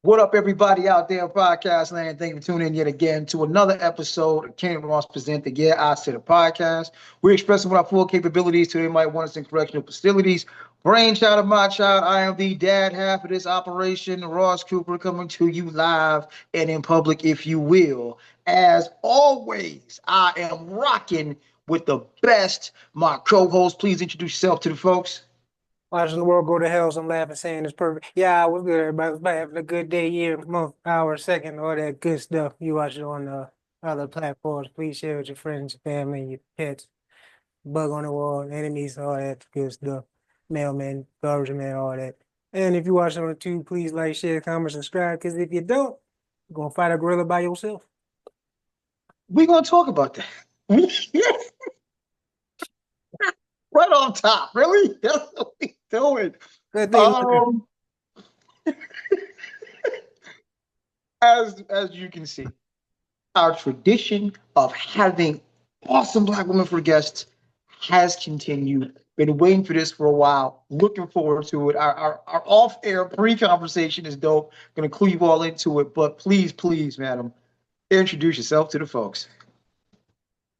What up, everybody out there in podcast land? Thank you for tuning in yet again to another episode of Kenny Ross Present the Yeah, I Said a Podcast. We're expressing what our full capabilities to might want us in correctional facilities. Brainchild of my child, I am the dad half of this operation, Ross Cooper, coming to you live and in public, if you will. As always, I am rocking with the best. My co-host, please introduce yourself to the folks. Watching the world go to hell, so I'm laughing, saying it's perfect. Yeah, I was good, everybody. Was having a good day, year, month, hour, second, all that good stuff. You watch it on the other platforms. Please share with your friends, your family, your pets. Bug on the wall, enemies, all that good stuff. Mailman, garbage man, all that. And if you watch it on the tube, please like, share, comment, subscribe. Because if you don't, you're gonna fight a gorilla by yourself. We're gonna talk about that. Right on top, really? That's what we doing. Good thing. Um, as you can see, our tradition of having awesome Black women for guests has continued. Been waiting for this for a while. Looking forward to it. Our off-air pre-conversation is dope. Gonna clue you all into it, but please, madam, introduce yourself to the folks.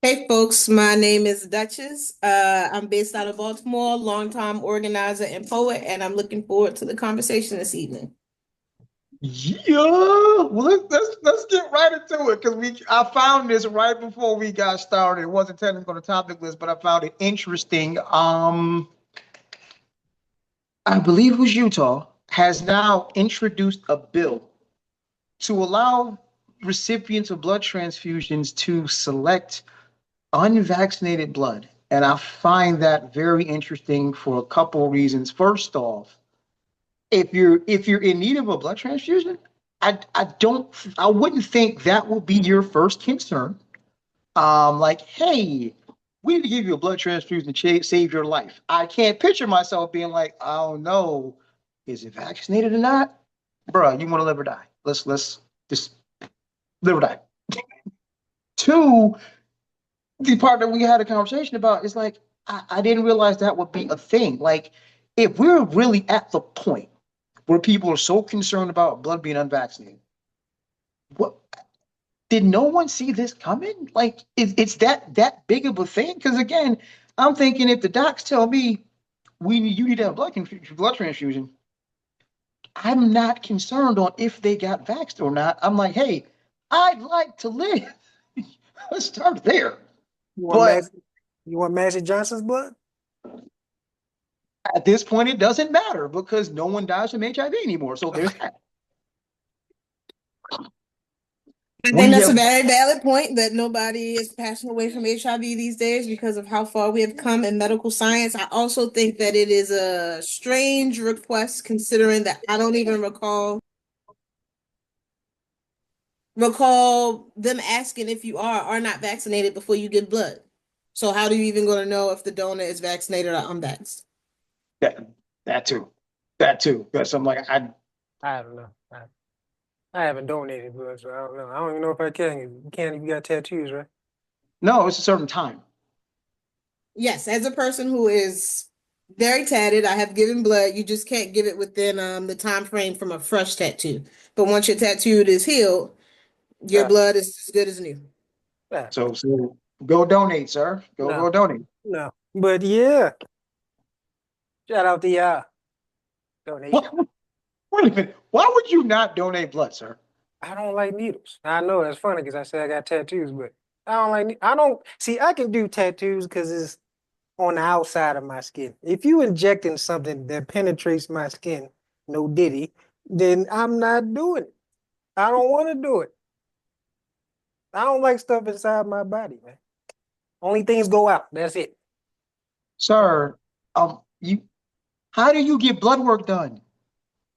Hey folks, my name is Duchess. I'm based out of Baltimore, longtime organizer and poet, and I'm looking forward to the conversation this evening. Yeah, well, let's get right into it because I found this right before we got started. It wasn't technically on the topic list, but I found it interesting. I believe it was Utah has now introduced a bill to allow recipients of blood transfusions to select unvaccinated blood, and I find that very interesting for a couple of reasons. First off, if you're in need of a blood transfusion, I wouldn't think that would be your first concern. Like, hey, we need to give you a blood transfusion to save your life. I can't picture myself being like, oh no, is it vaccinated or not? Bruh, you want to live or die. Let's just live or die. Two, the part that we had a conversation about is like, I didn't realize that would be a thing. Like, if we're really at the point where people are so concerned about blood being unvaccinated, what did no one see this coming? Like, it's that big of a thing? Because again, I'm thinking if the docs tell me you need to have blood transfusion, I'm not concerned on if they got vaxxed or not. I'm like, hey, I'd like to live. Let's start there. But You want Magic Johnson's blood? at this point, it doesn't matter because no one dies from HIV anymore. So there's that. I think that's a very valid point that nobody is passing away from HIV these days because of how far we have come in medical science. I also think that it is a strange request considering that I don't even recall them asking if you are not vaccinated before you give blood. So how do you even going to know if the donor is vaccinated or unvaxxed? That too. Because I'm like, I don't know. I haven't donated blood, so I don't know. I don't even know if I can. You can't if you got tattoos, right? No, it's a certain time. Yes, as a person who is very tatted, I have given blood. You just can't give it within the time frame from a fresh tattoo. But once your tattoo is healed, your blood is as good as new. Yeah. So go donate, sir. Go donate. No, but yeah. Shout out the donation. Wait a minute. Why would you not donate blood, sir? I don't like needles. I know that's funny because I said I got tattoos, but I don't like. I don't see. I can do tattoos because it's on the outside of my skin. If you injecting something that penetrates my skin, no diddy, then I'm not doing it. I don't want to do it. I don't like stuff inside my body, man. Only things go out. That's it. Sir, you how do you get blood work done?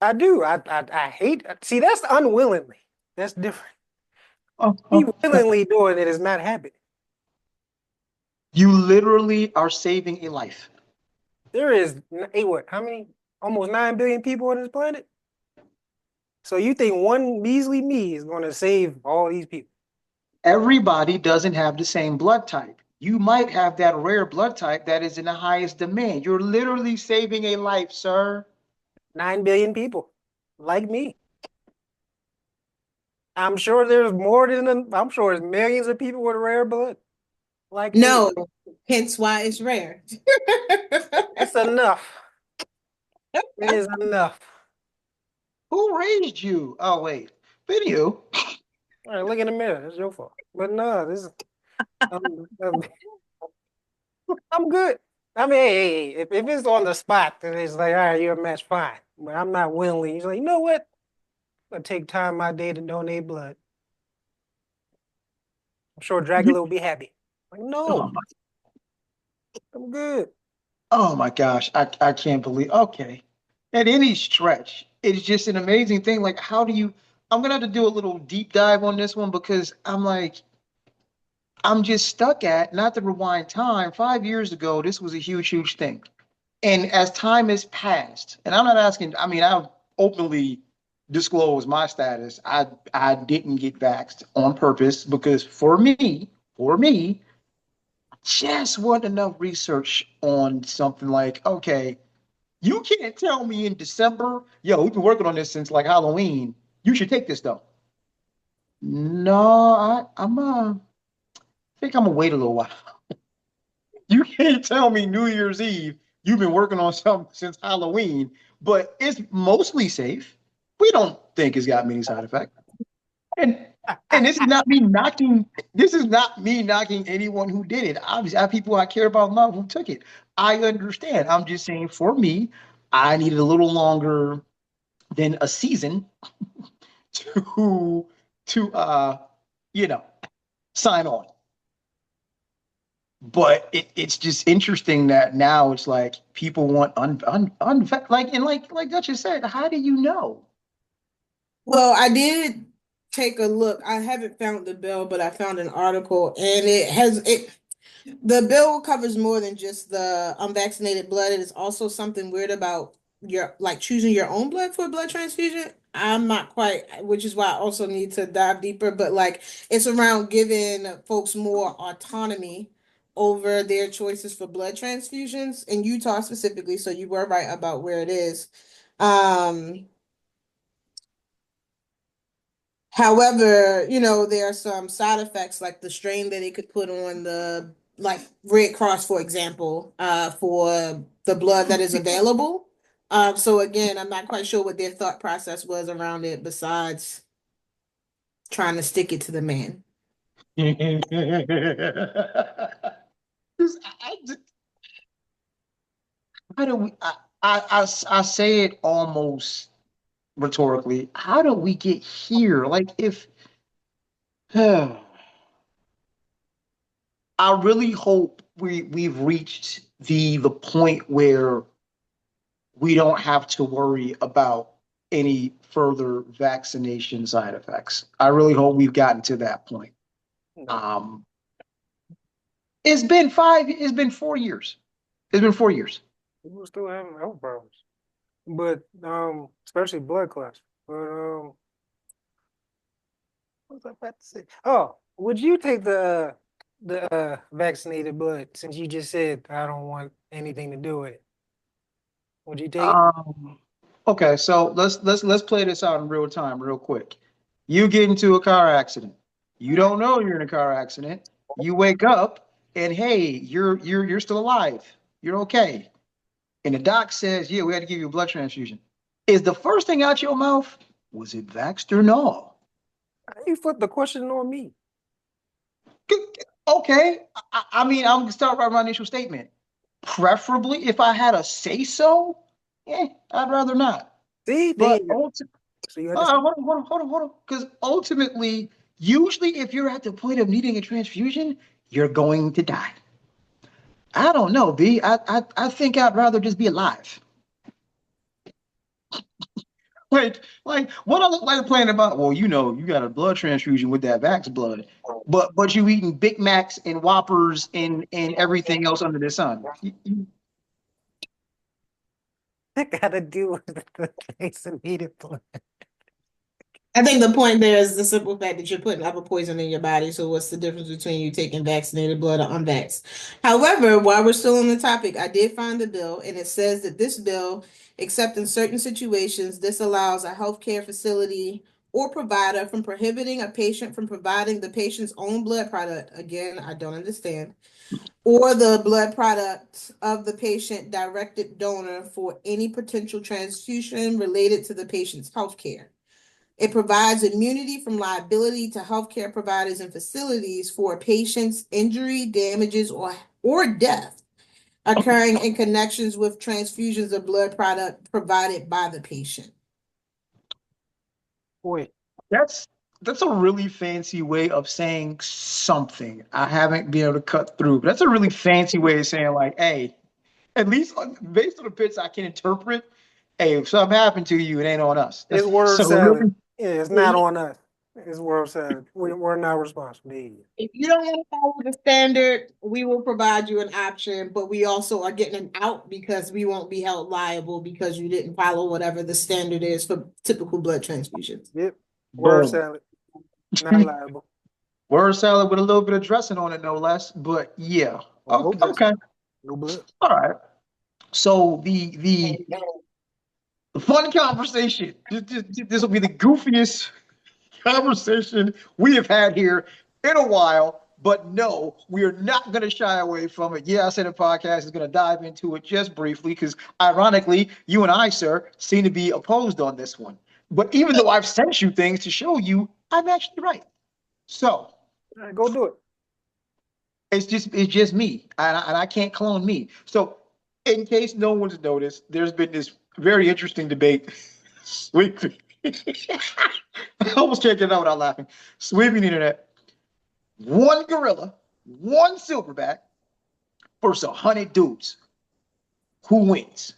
I do. I hate. See, that's unwillingly. That's different. Me Oh. willingly doing it is not habit. You literally are saving a life. There is what? How many? Almost 9 billion people on this planet. So you think one measly me is going to save all these people? Everybody doesn't have the same blood type. You might have that rare blood type that is in the highest demand. You're literally saving a life, sir. 9 billion people like me. I'm sure there's more than I'm sure there's millions of people with rare blood like me. No, hence why it's rare. It's enough. It is enough. Who raised you? Oh, wait. Video. All right, look in the mirror. It's your fault. But no, this is I'm, I'm good. I mean, hey, if it's on the spot, then it's like, all right, you're a match, fine. But I'm not willingly. He's like, you know what? I'm gonna take time my day to donate blood. I'm sure Dracula will be happy. Like, Oh no, my, I'm good. oh my gosh. I can't believe. Okay. At any stretch, it's just an amazing thing. Like, how do you? I'm gonna have to do a little deep dive on this one because I'm like, I'm just stuck at, not to rewind time, 5 years ago, this was a huge, huge thing. And as time has passed, and I'm not asking, I mean, I've openly disclosed my status. I didn't get vaxxed on purpose because for me, just wasn't enough research on something like, okay, you can't tell me in December, yo, we've been working on this since like Halloween. You should take this though. No, I think I'm gonna wait a little while. You can't tell me New Year's Eve you've been working on something since Halloween, but it's mostly safe. We don't think it's got many side effects. And and this is not me knocking. This is not me knocking anyone who did it. Obviously, I have people I care about and love who took it. I understand. I'm just saying, for me, I needed a little longer than a season to to you know sign on. But it's just interesting that now it's like people want like, and like Duchess said, how do you know? Well, I did take a look. I haven't found the bill, but I found an article, and the bill covers more than just the unvaccinated blood. It is also something weird about your like choosing your own blood for a blood transfusion. I'm not quite, which is why I also need to dive deeper, but like it's around giving folks more autonomy over their choices for blood transfusions in Utah specifically. So you were right about where it is. Um, However, there are some side effects like the strain that it could put on the like Red Cross, for example, for the blood that is available. So again, I'm not quite sure what their thought process was around it besides trying to stick it to the man. How do we? I say it almost rhetorically. How do we get here? Like, if I really hope we've reached the point where we don't have to worry about any further vaccination side effects. I really hope we've gotten to that point. No, Um, it's been 4 years. It's been 4 years. people still having health problems, but especially blood clots. But what was I about to say? Oh, would you take the vaccinated blood since you just said I don't want anything to do with it? Would you take it? Um, okay, so let's play this out in real time, real quick. You get into a car accident. You don't know you're in a car accident. You wake up and hey, you're still alive. You're okay. And the doc says, yeah, we had to give you a blood transfusion. Is the first thing out your mouth, was it vaxxed or no? You flipped the question on me. Okay. I mean, I'm gonna start with my initial statement. Preferably, if I had a say so, I'd rather not. See, But so you understand. hold on. Because ultimately, usually, if you're at the point of needing a transfusion, you're going to die. I don't know, B. I think I'd rather just be alive. Like what I look like playing about? Well, you got a blood transfusion with that Vax blood, but you eating Big Macs and Whoppers and everything else under the sun. I gotta deal with the vaccinated blood. I think the point there is the simple fact that you're putting upper poison in your body. So what's the difference between you taking vaccinated blood or unvaxxed? However, while we're still on the topic, I did find the bill, and it says that this bill, except in certain situations, this allows a healthcare facility or provider from prohibiting a patient from providing the patient's own blood product. Again, I don't understand. Or the blood product of the patient directed donor for any potential transfusion related to the patient's health care. It provides immunity from liability to healthcare providers and facilities for a patient's injury, damages, or death occurring in connections with transfusions of blood product provided by the patient. Boy, That's that's a really fancy way of saying something. I haven't been able to cut through, but that's a really fancy way of saying like, hey, at least based on the bits I can interpret, hey, if something happened to you, it ain't on us. it's That's word so salad. really, Yeah, it's not on us. It's word salad. We're not responsible. If you don't want to follow the standard, we will provide you an option, but we also are getting an out because we won't be held liable because you didn't follow whatever the standard is for typical blood transfusions. Yep. Word boom. salad. Not liable. Word salad with a little bit of dressing on it, no less. But yeah, Or no dressing. okay, No blood. all right. So the fun conversation. This will be the goofiest conversation we have had here in a while. But no, we are not going to shy away from it. Yeah, I said the podcast is going to dive into it just briefly because, ironically, you and I, sir, seem to be opposed on this one. But even though I've sent you things to show you, I'm actually right. So All right, go do it. it's just me, and I can't clone me. So, in case no one's noticed, there's been this very interesting debate. Sweeping. I almost can't get it out without laughing. Sweeping the internet. One gorilla, one silverback versus 100 dudes. Who wins?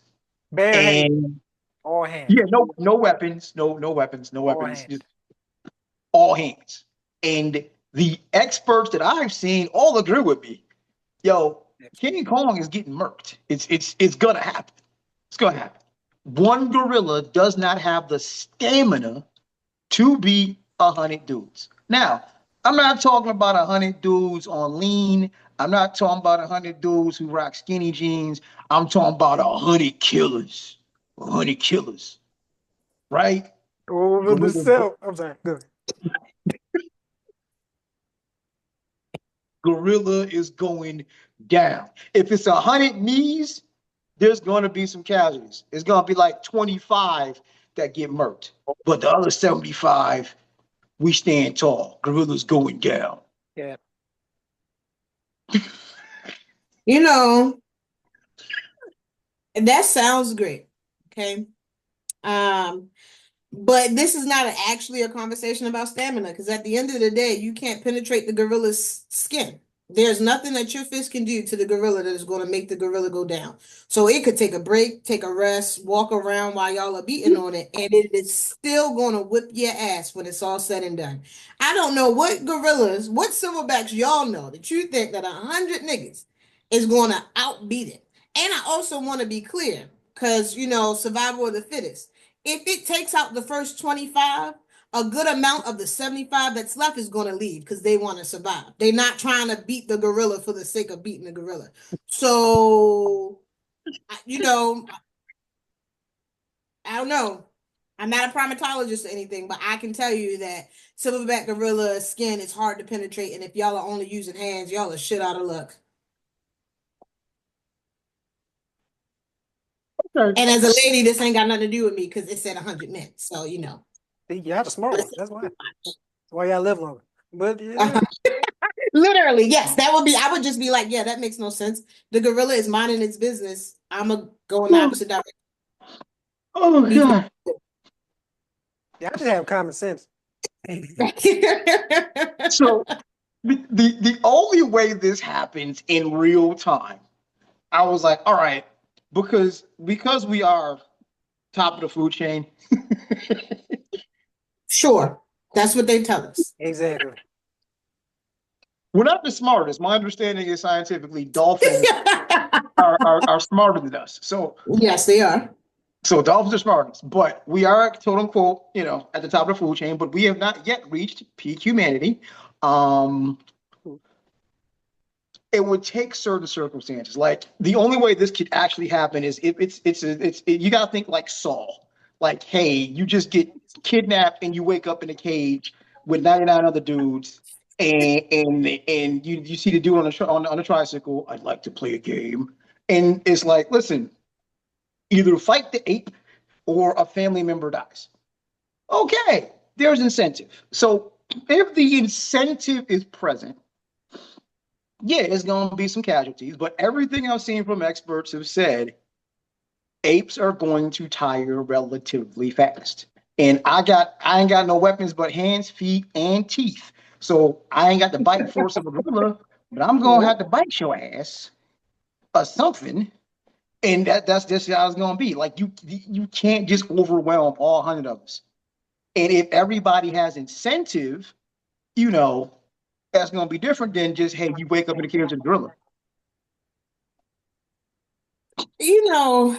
Bare hand. And All hands. yeah, no weapons, no weapons, no All weapons, hands. just all hands. And the experts that I've seen all agree with me. Yo, King Kong is getting murked. It's gonna happen. It's gonna happen. One gorilla does not have the stamina to be 100 dudes. Now, I'm not talking about 100 dudes on lean. I'm not talking about 100 dudes who rock skinny jeans. I'm talking about 100 killers. 100 killers, right? Over the cell. I'm sorry. Good. Gorilla is going down. If it's 100 knees, there's going to be some casualties. It's going to be like 25 that get murked. But the other 75, we stand tall. Gorilla's going down. Yeah. You know, that sounds great. Okay. But this is not actually a conversation about stamina because at the end of the day, you can't penetrate the gorilla's skin. There's nothing that your fist can do to the gorilla that is going to make the gorilla go down. So it could take a break, take a rest, walk around while y'all are beating on it, and it is still going to whip your ass when it's all said and done. I don't know what gorillas, what silverbacks y'all know that you think that 100 niggas is going to outbeat it. And I also want to be clear because, survival of the fittest. If it takes out the first 25, a good amount of the 75 that's left is going to leave because they want to survive. They're not trying to beat the gorilla for the sake of beating the gorilla. So, I don't know. I'm not a primatologist or anything, but I can tell you that silverback gorilla skin is hard to penetrate. And if y'all are only using hands, y'all are shit out of luck. Okay. And as a lady, this ain't got nothing to do with me because it said 100 men. So, Y'all the smart ones. That's why. That's why y'all live longer. But yeah. Literally, yes, that would be. I would just be like, yeah, that makes no sense. The gorilla is minding its business. I'm gonna go in the opposite direction. Oh God. Y'all just have common sense. So the only way this happens in real time, I was like, all right, because we are top of the food chain. Sure, that's what they tell us. Exactly. We're not the smartest. My understanding is scientifically dolphins are smarter than us. So Yes, they are. so dolphins are smarter, but we are quote unquote, at the top of the food chain, but we have not yet reached peak humanity. It would take certain circumstances. Like the only way this could actually happen is if it's you gotta think like Saul. Like, hey, you just get kidnapped and you wake up in a cage with 99 other dudes, and you see the dude on a tricycle. I'd like to play a game, and it's like, listen, either fight the ape or a family member dies. Okay, there's incentive. So if the incentive is present, yeah, there's going to be some casualties, but everything I've seen from experts have said apes are going to tire relatively fast. And I ain't got no weapons but hands, feet, and teeth. So I ain't got the bite force of a gorilla, but I'm gonna have to bite your ass or something. And that's just how it's gonna be. Like you can't just overwhelm all 100 of us. And if everybody has incentive, you know, that's gonna be different than just, hey, you wake up in the cage of a gorilla. You know,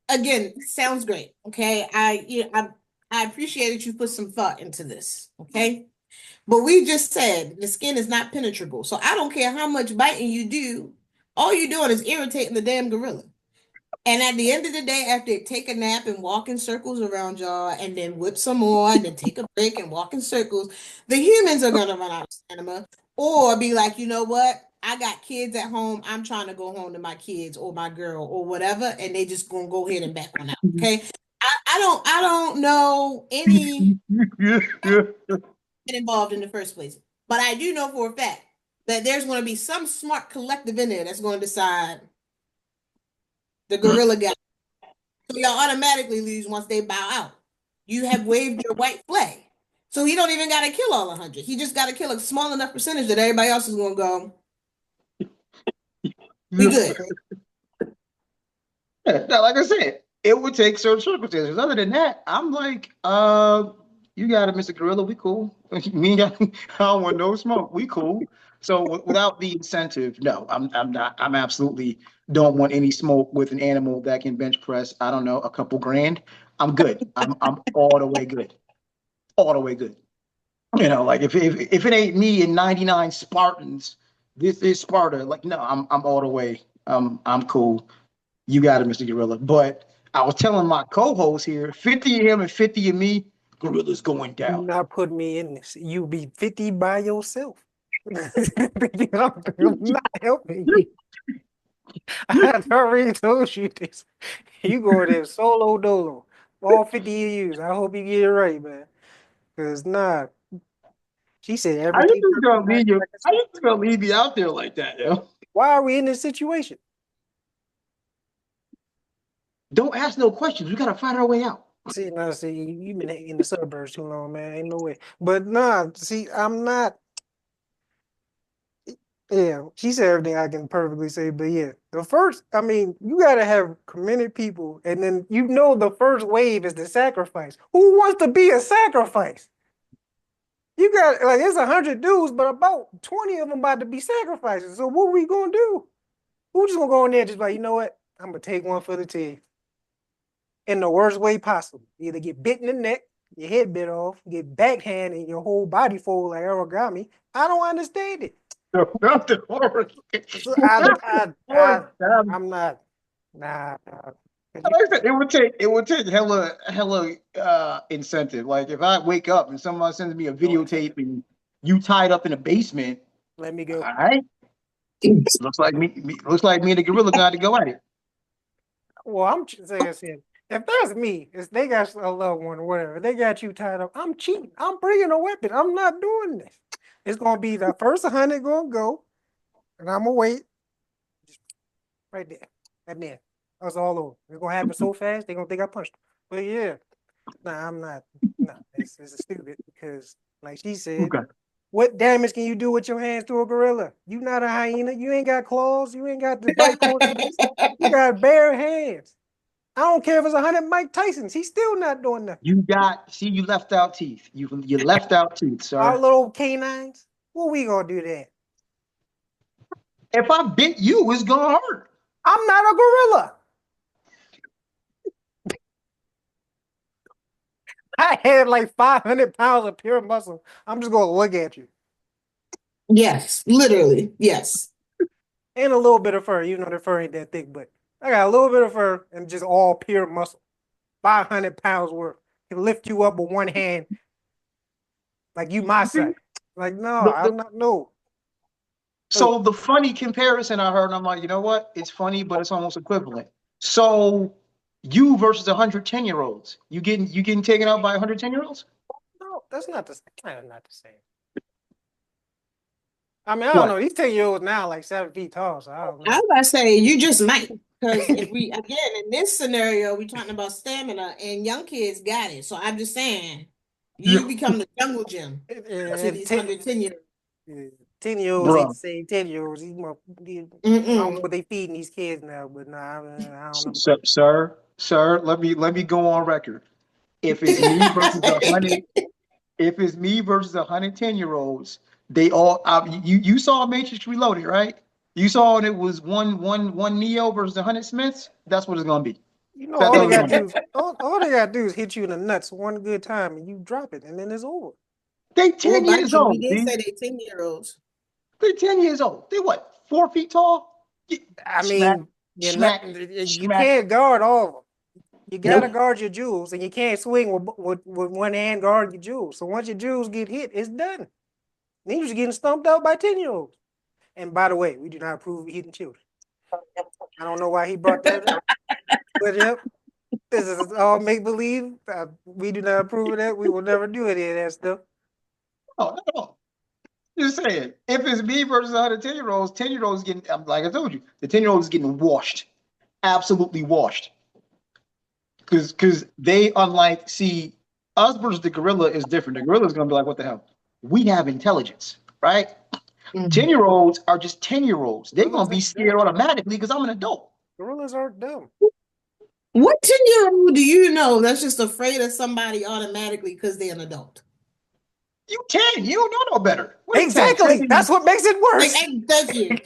again, sounds great. Okay. I appreciate that you put some thought into this. Okay. But we just said the skin is not penetrable. So I don't care how much biting you do, all you're doing is irritating the damn gorilla. And at the end of the day, after they take a nap and walk in circles around y'all, and then whip some more, and then take a break and walk in circles, the humans are gonna run out of stamina, or be like, you know what? I got kids at home. I'm trying to go home to my kids or my girl or whatever, and they just gonna go ahead and back on out. Okay. I don't know any involved in the first place, but I do know for a fact that there's going to be some smart collective in there that's going to decide the gorilla guy. So y'all automatically lose once they bow out. You have waved your white flag. So he don't even got to kill all 100. He just got to kill a small enough percentage that everybody else is going to go, we good. Now, like I said, it would take certain circumstances. Other than that, I'm like, you got it, Mr. Gorilla. We cool. We ain't got, I don't want no smoke. We cool. So without the incentive, no, I'm not. I'm absolutely don't want any smoke with an animal that can bench press. I don't know, a couple grand. I'm good. I'm all the way good. All the way good. You know, like if it ain't me and 99 Spartans, this is Sparta. Like, no, I'm all the way. I'm cool. You got it, Mr. Gorilla. But I was telling my co-host here, 50 of him and 50 of me, Gorilla's going Do down. not put me in this. You be 50 by yourself. I'm not helping you. I already told you this. You go there solo dolo. All 50 years. I hope you get it right, man. Because nah, she said How you everything just perfect. gonna leave you? How you just gonna leave me out there like that, yo? Why are we in this situation? Don't ask no questions. We gotta find our way out. See, now see, you've been in the suburbs too long, man. Ain't no way. But nah, see, I'm not. Yeah, she said everything I can perfectly say, but yeah, the first, I mean, you gotta have committed people, and then you know the first wave is the sacrifice. Who wants to be a sacrifice? You got like it's 100 dudes, but about 20 of them about to be sacrifices. So what we gonna do? Who just gonna go in there just like, you know what? I'm gonna take one for the team in the worst way possible. Either get bit in the neck, your head bit off, get backhand, and your whole body fold like origami. I don't understand it. Not the horror. So I'm not. Nah. Like I said, it would take hella incentive. Like if I wake up and someone sends me a videotape and you tied up in a basement, Let me all go. right, looks like me and the gorilla got to go at it. Well, I'm saying, if that's me, if they got a loved one or whatever, they got you tied up, I'm cheating. I'm bringing a weapon. I'm not doing this. It's gonna be the first 100 gonna go, and I'm gonna wait right there. Right there. That's all over. It's gonna happen so fast, they're gonna think I punched them. But yeah, nah, I'm not. Nah, it's stupid because, like she said, Okay. what damage can you do with your hands to a gorilla? You not a hyena. You ain't got claws. You ain't got the bite forces. You got bare hands. I don't care if it's 100 Mike Tysons. He's still not doing nothing. You left out teeth. You left out teeth, Our sir. little canines. What we gonna do that? If I bit you, it's gonna hurt. I'm not a gorilla. I had like 500 pounds of pure muscle. I'm just gonna look at you. Yes, literally. Yes. And a little bit of fur. You know the fur ain't that thick, but I got a little bit of fur and just all pure muscle. 500 pounds worth. Can lift you up with one hand, like you my son. Like, no, I'm not, no. So the funny comparison I heard, and I'm like, you know what? It's funny, but it's almost equivalent. So you versus 110-year-olds. You getting taken out by 110-year-olds? No, that's not the same. I mean, I don't What? know. These 10-year-olds now like 7 feet tall, so I don't I know. was about to say you just might. Because if we again in this scenario, we're talking about stamina and young kids got it. So I'm just saying you become the jungle gym to And these 110-year-olds. 10-year-olds ain't Bro, the same 10-year-olds. I don't know what they feeding these kids now, but nah, I don't know. sir, let me go on record. If it's me versus 100, if it's me versus 110-year-olds, they all you saw Matrix Reloaded, right? You saw it was one Neo versus 100 Smiths. That's what it's gonna be. You know, That's all what they it's gotta gonna be. do is all they gotta do is hit you in the nuts one good time and you drop it and then it's over. They Or 10 bite years you. He old, did B. say they 10-year-olds. They're 10 years old. They what? 4 feet tall? I Smack, mean, smack, you smack. can't guard all of them. You gotta Nope. guard your jewels, and you can't swing with one hand guard your jewels. So once your jewels get hit, it's done. Then you're just getting stumped out by 10-year-olds. And by the way, we do not approve of hitting children. I don't know why he brought that up, but yep, this is all make believe. We do not approve of that. We will never do any of that stuff. Oh, no. Just saying. If it's me versus 110-year-olds, 10-year-olds getting, like I told you, the 10-year-olds getting washed. Absolutely washed. Because they, unlike, see, us versus the gorilla is different. The gorilla is going to be like, what the hell? We have intelligence, right? 10-year-olds are just 10-year-olds. They're going Gorillas to be ain't scared dumb. automatically because I'm an adult. Gorillas aren't dumb. What 10-year-old do you know that's just afraid of somebody automatically because they're an adult? You 10. You don't know no better. What are you 10? Exactly. That's what makes it worse. Thank you.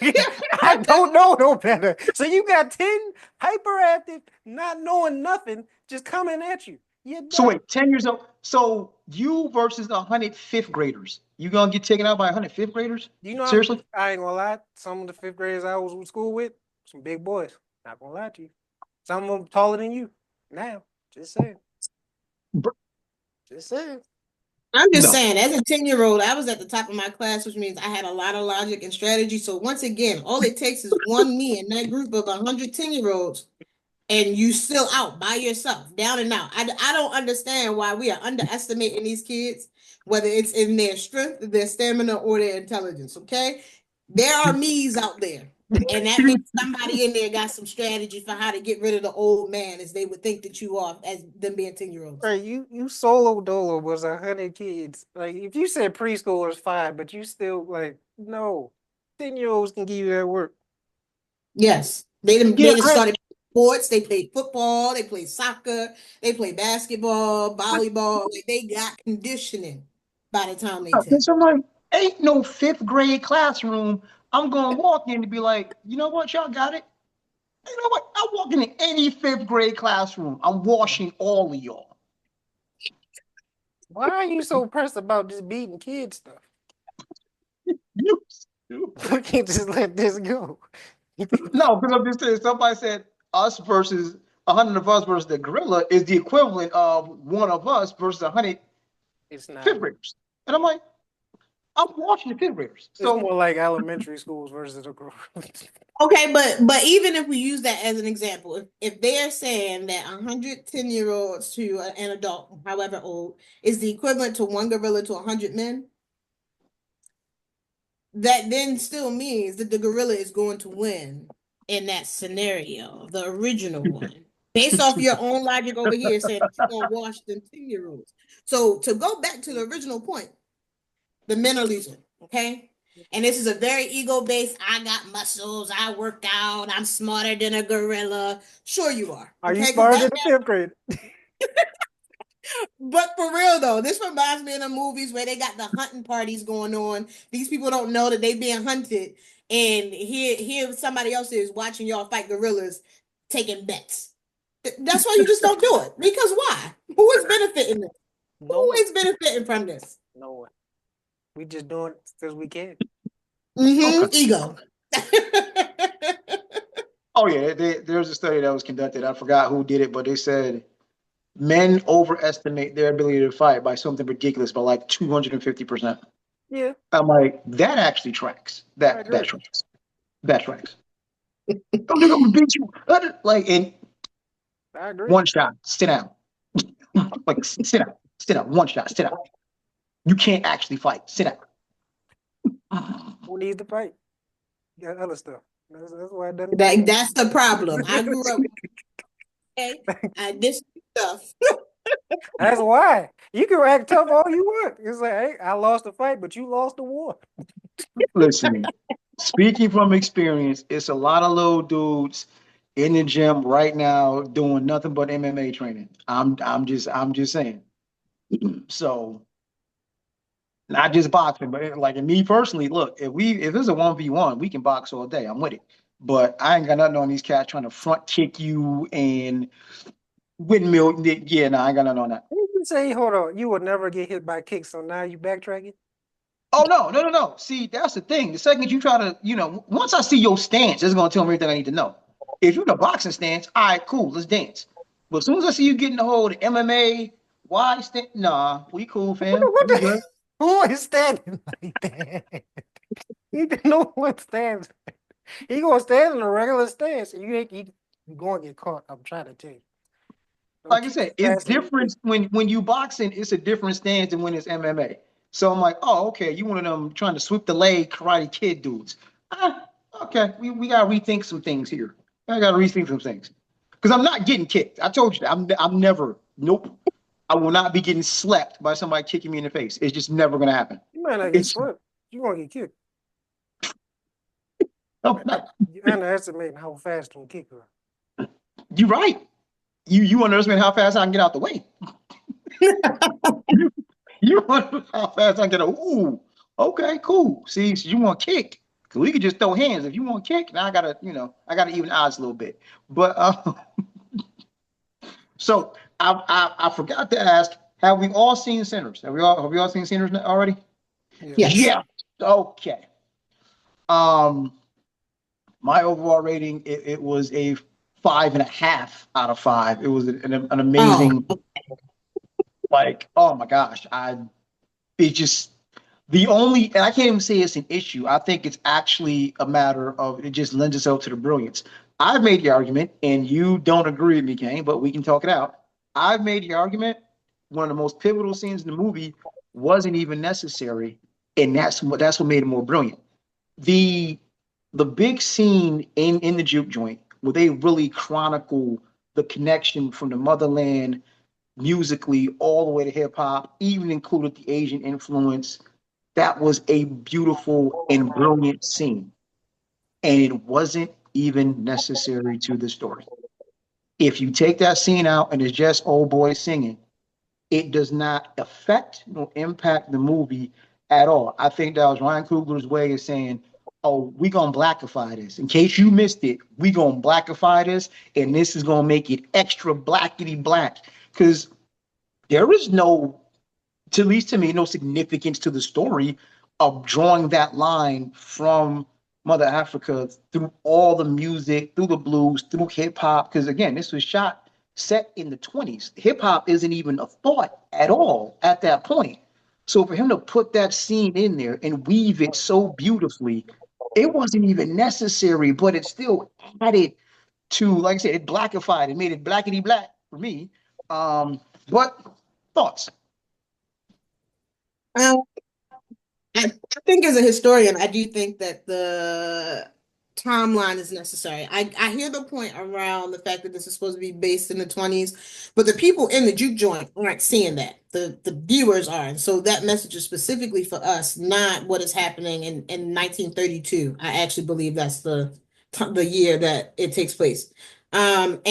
I don't know no better. So you got 10 hyperactive, not knowing nothing, just coming at you. You're So done. wait, 10 years old. So you versus 100 fifth graders. You gonna get taken out by 100 fifth graders? You know, Seriously? I ain't gonna lie. Some of the fifth graders I was in school with, some big boys. Not gonna lie to you. Some of them taller than you. Now, just saying. Just saying. I'm just No. saying, as a 10-year-old, I was at the top of my class, which means I had a lot of logic and strategy. So once again, all it takes is one me in that group of 110-year-olds, and you still out by yourself, down and out. I don't understand why we are underestimating these kids, whether it's in their strength, their stamina, or their intelligence. Okay, there are me's out there, and that means somebody in there got some strategy for how to get rid of the old man, as they would think that you are, as them being 10-year-olds. Right, you solo dolo was 100 kids. Like if you said preschool is fine, but you still like no 10-year-olds can give you that work. Yes, they Yeah, done started sports. They played football. They played soccer. They played basketball, volleyball. Like, they got conditioning by the time they 10. so I'm like, ain't no fifth grade classroom. I'm gonna walk in to be like, you know what, y'all got it. You know what? I'm walking in any fifth grade classroom. I'm washing all of y'all. Why are you so pressed about just beating kids stuff? You We can't just let this go. No, because I'm just saying, somebody said us versus 100 of us versus the gorilla is the equivalent of one of us versus 100 It's fifth not. graders. And I'm like, I'm watching the fifth graders. It's So more like elementary schools versus a group. Okay, but even if we use that as an example, if they're saying that 110-year-olds to an adult, however old, is the equivalent to one gorilla to 100 men, that then still means that the gorilla is going to win in that scenario, the original one. Based off your own logic over here saying that you're going to wash them 10-year-olds. So to go back to the original point, the men are losing, okay? And this is a very ego-based, I got muscles, I worked out, I'm smarter than a gorilla. Sure you are, Are you okay? Because smarter than the fifth grade? but for real though, this reminds me of the movies where they got the hunting parties going on. These people don't know that they being hunted, and here somebody else is watching y'all fight gorillas, taking bets. That's why you just don't do it. Because why? Who is benefiting this? No Who one. is benefiting from this? No one. We just doing it because we can. Mm-hmm. okay. Ego. Oh yeah, there's a study that was conducted. I forgot who did it, but they said Men overestimate their ability to fight by something ridiculous, by like 250%. Yeah, I'm like, that actually tracks. I That agree. tracks. That tracks. I'm gonna beat you. Like in I agree. one shot, sit down. Like sit down, sit down. One shot, sit down. You can't actually fight. Sit down. Who needs to fight? You got other stuff. That's why it doesn't go well. That's the problem. I grew up. Okay, this stuff. That's why. You can act tough all you want. It's like, hey, I lost the fight, but you lost the war. Listen, speaking from experience, it's a lot of little dudes in the gym right now doing nothing but MMA training. I'm just saying. So not just boxing, but like and me personally, look, if it's a 1v1, we can box all day. I'm with it. But I ain't got nothing on these cats trying to front kick you and windmill. Yeah, no, I ain't got nothing on that. You say, hold on, you will never get hit by kicks, so now you backtracking? Oh no, no, no, no. See, that's the thing. The second you try to, once I see your stance, it's gonna tell me everything I need to know. If you're in a boxing stance, all right, cool, let's dance. But as soon as I see you getting the whole MMA, why stand? Nah, we cool, fam. What We the good. who is standing like that? No one stands. He gonna stand in a regular stance, and you gonna get caught. I'm trying to tell you. Don't Like I kick said, as it's fast as you different when you boxing. It's a different stance than when it's MMA. So I'm like, oh, okay, you one of them trying to sweep the leg Karate Kid dudes. Okay, we gotta rethink some things here. I gotta rethink some things because I'm not getting kicked. I told you that. I'm never. Nope. I will not be getting slapped by somebody kicking me in the face. It's just never gonna happen. You might not get It's swept. You gonna get kicked. no, no. You underestimating how fast you can kick her. You're right. You underestimate how fast I can get out the way. You you wonder how fast I can get a ooh. Okay, cool. See, so you want to kick. Cause we could just throw hands. If you want to kick, now I gotta even odds a little bit. But so I forgot to ask, have we all seen Sinners? Have we all seen Sinners already? Yes. Yes. Yeah. Okay. Um, my overall rating, it was a 5.5 out of 5. It was an Oh, amazing, like, oh my gosh. It just the only, and I can't even say it's an issue. I think it's actually a matter of it just lends itself to the brilliance. I've made the argument, and you don't agree with me, Kane, but we can talk it out. I've made the argument one of the most pivotal scenes in the movie wasn't even necessary, and that's what made it more brilliant. The the big scene in the juke joint where they really chronicle the connection from the motherland musically all the way to hip hop, even included the Asian influence. That was a beautiful and brilliant scene. And it wasn't even necessary to the story. If you take that scene out and it's just old boys singing, it does not affect nor impact the movie at all. I think that was Ryan Coogler's way of saying, oh, we gonna blackify this. In case you missed it, we gonna blackify this, and this is gonna make it extra blackety black. Because there is no, at least to me, no significance to the story of drawing that line from Mother Africa through all the music, through the blues, through hip hop. Because again, this was shot set in the 20s. Hip hop isn't even a thought at all at that point. So for him to put that scene in there and weave it so beautifully, it wasn't even necessary, but it still added to, like I said, it blackified. It made it blackety black for me. But thoughts? um, I think as a historian, I do think that the timeline is necessary. I hear the point around the fact that this is supposed to be based in the 20s, but the people in the juke joint aren't seeing that. The viewers are. And so that message is specifically for us, not what is happening in 1932. I actually believe that's the year that it takes place. And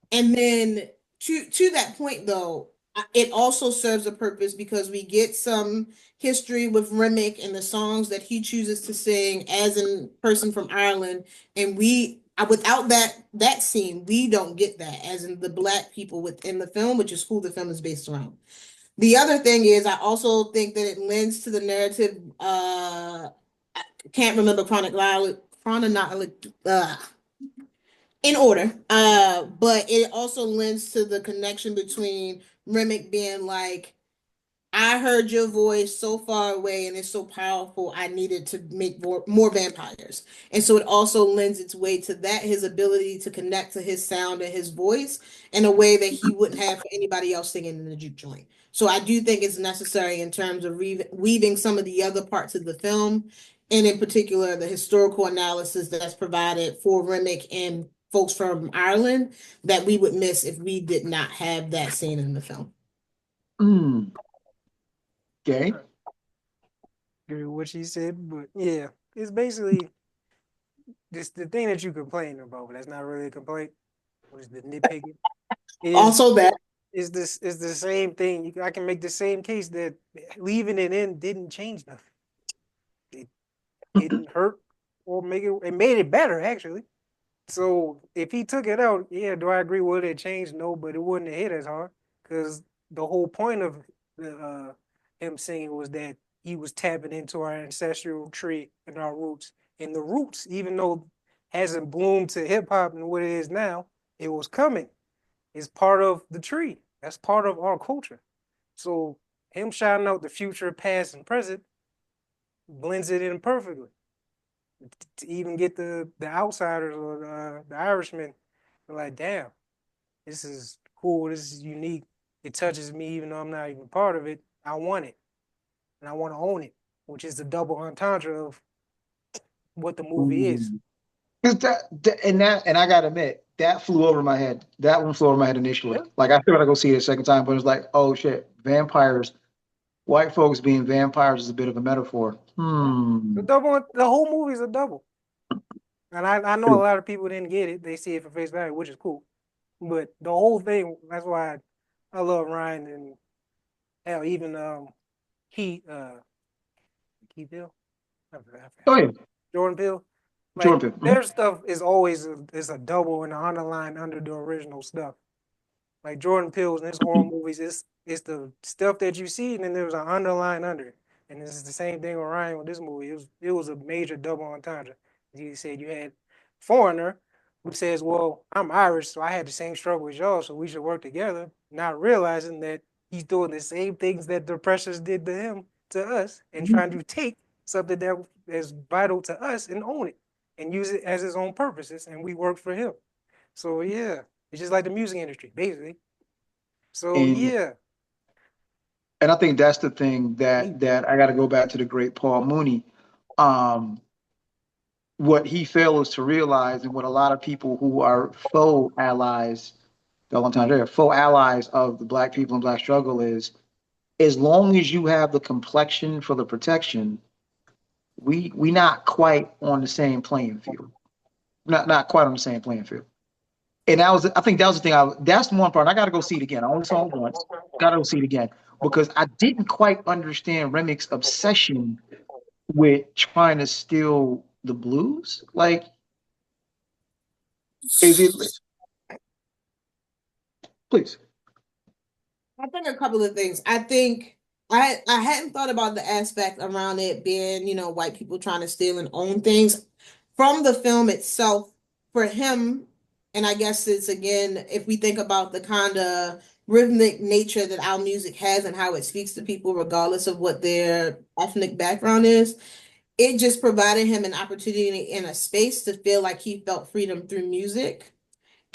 then to that point though, it also serves a purpose because we get some history with Remick and the songs that he chooses to sing as a person from Ireland, and we without that scene, we don't get that as in the Black people within the film, which is who the film is based around. The other thing is, I also think that it lends to the narrative. I can't remember chronological. in order. But it also lends to the connection between Remick being like, I heard your voice so far away and it's so powerful. I needed to make more vampires. And so it also lends its way to that, his ability to connect to his sound and his voice in a way that he wouldn't have for anybody else singing in the juke joint. So I do think it's necessary in terms of weaving some of the other parts of the film, and in particular, the historical analysis that's provided for Remick and folks from Ireland that we would miss if we did not have that scene in the film. Mm. Okay. Agree with what she said, but yeah, it's basically this the thing that you complain about, but that's not really a complaint. Was the nitpicking is Also, that is this is the same thing. I can make the same case that leaving it in didn't change nothing. It didn't hurt or make it. It made it better actually. So if he took it out, yeah, do I agree? Would it change? No, but it wouldn't have hit as hard because the whole point of the, him singing was that he was tapping into our ancestral tree and our roots. And the roots, even though hasn't bloomed to hip hop and what it is now, it was coming. It's part of the tree. That's part of our culture. So him shouting out the future, past, and present blends it in perfectly to even get the outsiders or the Irishmen like, damn, this is cool, this is unique. It touches me even though I'm not even part of it. I want it, and I want to own it, which is the double entendre of what the movie is. Ooh. 'Cause and I gotta admit, that flew over my head. That one flew over my head initially. Yeah. Like I still gotta go see it a second time, but it was like, oh shit, vampires, white folks being vampires is a bit of a metaphor. The whole movie is a double. And I know a lot of people didn't get it. They see it for face value, which is cool. But the whole thing, that's why I love Ryan and hell, even Keith Keith Hill. Oh yeah, Jordan Peele. Like Jordan Peele. their stuff is always is a double and an underline under the original stuff. Like Jordan Peele's and his horror movies, it's the stuff that you see, and then there's an underline under it. And this is the same thing with Ryan with this movie. It was a major double entendre. You said you had Foreigner, who says, "Well, I'm Irish, so I had the same struggle as y'all, so we should work together." Not realizing that he's doing the same things that the oppressors did to him to us, and trying to take something that is vital to us and own it and use it as his own purposes, and we work for him. So yeah, it's just like the music industry, basically. So And yeah, and I think that's the thing that I got to go back to the great Paul Mooney. Um, what he fails to realize, and what a lot of people who are faux allies, they're faux allies of the black people and black struggle is, as long as you have the complexion for the protection, we not quite on the same playing field. Not quite on the same playing field. And I think that was the thing. That's the one part. I got to go see it again. I only saw it once. Got to go see it again because I didn't quite understand Remick's obsession with trying to steal the blues. Like, is it? Please. I think a couple of things. I think I hadn't thought about the aspect around it being, white people trying to steal and own things from the film itself for him. And I guess it's again, if we think about the kind of rhythmic nature that our music has and how it speaks to people, regardless of what their ethnic background is, it just provided him an opportunity in a space to feel like he felt freedom through music.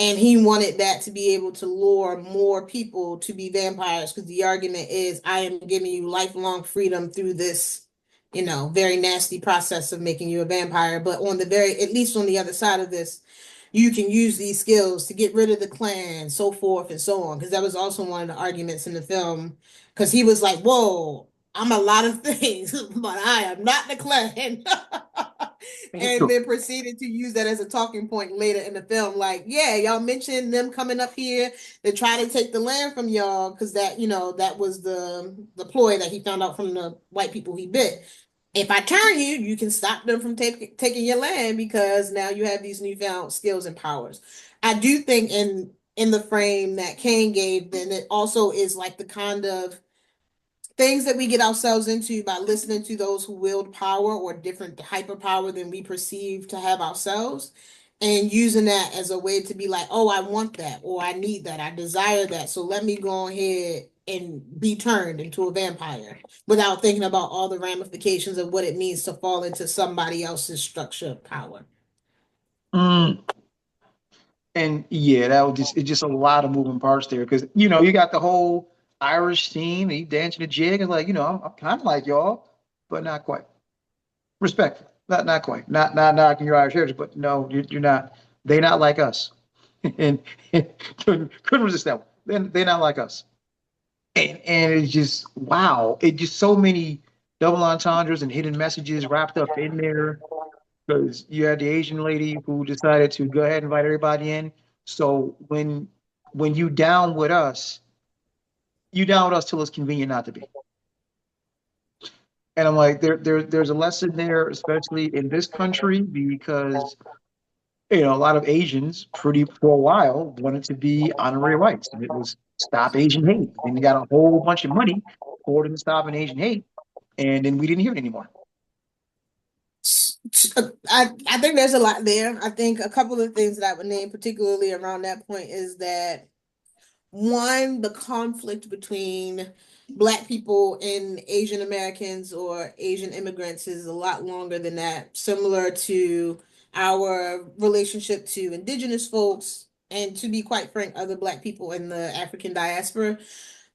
And he wanted that to be able to lure more people to be vampires because the argument is I am giving you lifelong freedom through this, very nasty process of making you a vampire. But at least on the other side of this, you can use these skills to get rid of the clan, so forth and so on. Because that was also one of the arguments in the film. Because he was like, whoa, I'm a lot of things, but I am not the clan. And then proceeded to use that as a talking point later in the film. Like, yeah, y'all mentioned them coming up here to try to take the land from y'all because that was the ploy that he found out from the white people he bit. If I turn you, you can stop them from taking your land because now you have these newfound skills and powers. I do think in the frame that Kane gave, then it also is like the kind of things that we get ourselves into by listening to those who wield power or different hyperpower than we perceive to have ourselves. and using that as a way to be like, oh, I want that, or I need that, I desire that. So let me go ahead and be turned into a vampire without thinking about all the ramifications of what it means to fall into somebody else's structure of power. Mm. And yeah, that was it's just a lot of moving parts there because you got the whole Irish scene, he dancing the jig, and like I'm kind of like y'all, but not quite. Respectful, not quite, not knocking your Irish heritage, but no, you're not. They not like us, and couldn't resist that one. They're not like us, and it's just wow, it just so many double entendres and hidden messages wrapped up in there because you had the Asian lady who decided to go ahead and invite everybody in. So when you down with us, you down with us till it's convenient not to be. And I'm like, there's a lesson there, especially in this country, because a lot of Asians pretty for a while wanted to be honorary whites, and it was stop Asian hate. Then you got a whole bunch of money poured into stopping Asian hate, and then we didn't hear it anymore. I think there's a lot there. I think a couple of things that I would name, particularly around that point, is that one, the conflict between Black people and Asian Americans or Asian immigrants is a lot longer than that, similar to our relationship to Indigenous folks, and to be quite frank, other Black people in the African diaspora.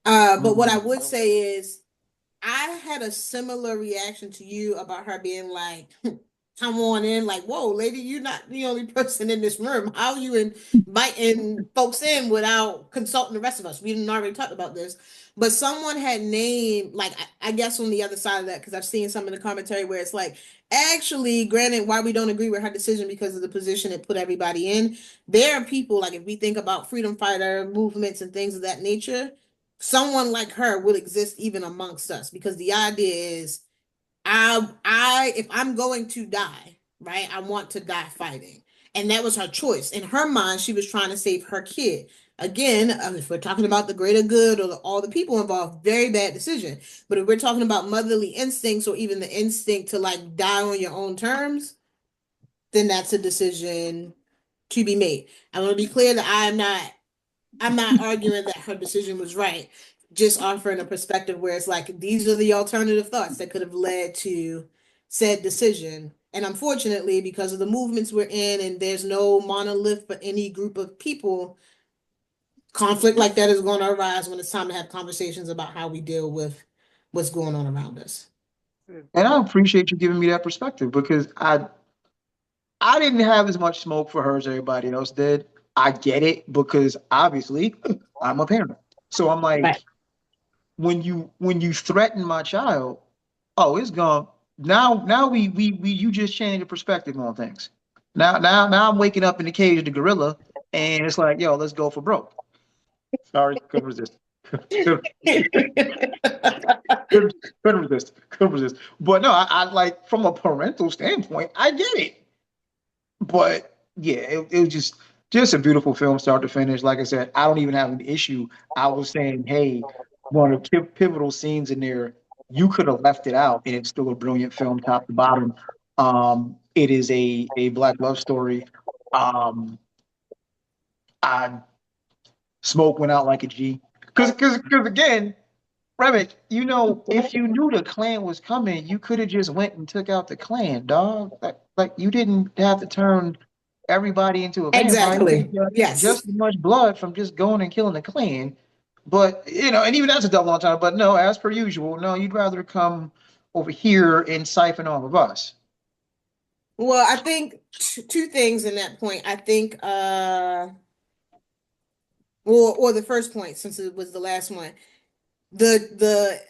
But what I Mm. would say is I had a similar reaction to you about her being like, come on in, like, whoa, lady, you're not the only person in this room. How are you inviting folks in without consulting the rest of us? We didn't already talk about this. But someone had named, like, I guess on the other side of that, because I've seen some in the commentary where it's like, actually, granted, why we don't agree with her decision because of the position it put everybody in, there are people, like, if we think about freedom fighter movements and things of that nature, someone like her would exist even amongst us because the idea is if I'm going to die, right, I want to die fighting. And that was her choice. In her mind, she was trying to save her kid. Again, if we're talking about the greater good or all the people involved, very bad decision. But if we're talking about motherly instincts or even the instinct to like die on your own terms, then that's a decision to be made. I want to be clear that I'm not arguing that her decision was right, just offering a perspective where it's like these are the alternative thoughts that could have led to said decision. And unfortunately, because of the movements we're in and there's no monolith for any group of people, conflict like that is going to arise when it's time to have conversations about how we deal with what's going on around us. And I appreciate you giving me that perspective because I didn't have as much smoke for her as everybody else did. I get it because obviously I'm a parent. So I'm Right. like, when you threaten my child, oh, it's gone. Now we you just changed the perspective on things. Now I'm waking up in the cage of the gorilla, and it's like, yo, let's go for broke. Sorry, couldn't resist. couldn't, couldn't resist. Couldn't resist. But no, I like from a parental standpoint, I get it. But yeah, it was just a beautiful film, start to finish. Like I said, I don't even have an issue. I was saying, hey, one of the pivotal scenes in there, you could have left it out, and it's still a brilliant film, top to bottom. It is a black love story. Um, I smoke went out like a G, because again, Remick, if you knew the Klan was coming, you could have just went and took out the Klan, dog. Like you didn't have to turn everybody into a vampire. You could Exactly. have got Yes. just as much blood from just going and killing the Klan. But and even that's a double entendre. But no, as per usual, no, you'd rather come over here and siphon off of us. Well, I think two things in that point. I think or the first point since it was the last one. The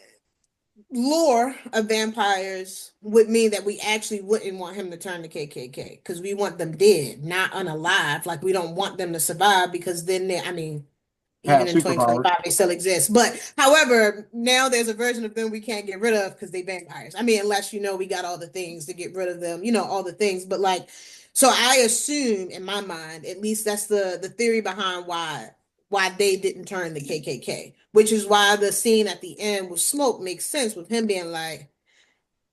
lore of vampires would mean that we actually wouldn't want him to turn to KKK because we want them dead, not unalive. Like we don't want them to survive because then I mean, even Have in superpowers. 2025 they still exist. But however, now there's a version of them we can't get rid of because they vampires. I mean, unless we got all the things to get rid of them, all the things. But like, so I assume in my mind, at least that's the theory behind why they didn't turn the KKK, which is why the scene at the end with Smoke makes sense with him being like,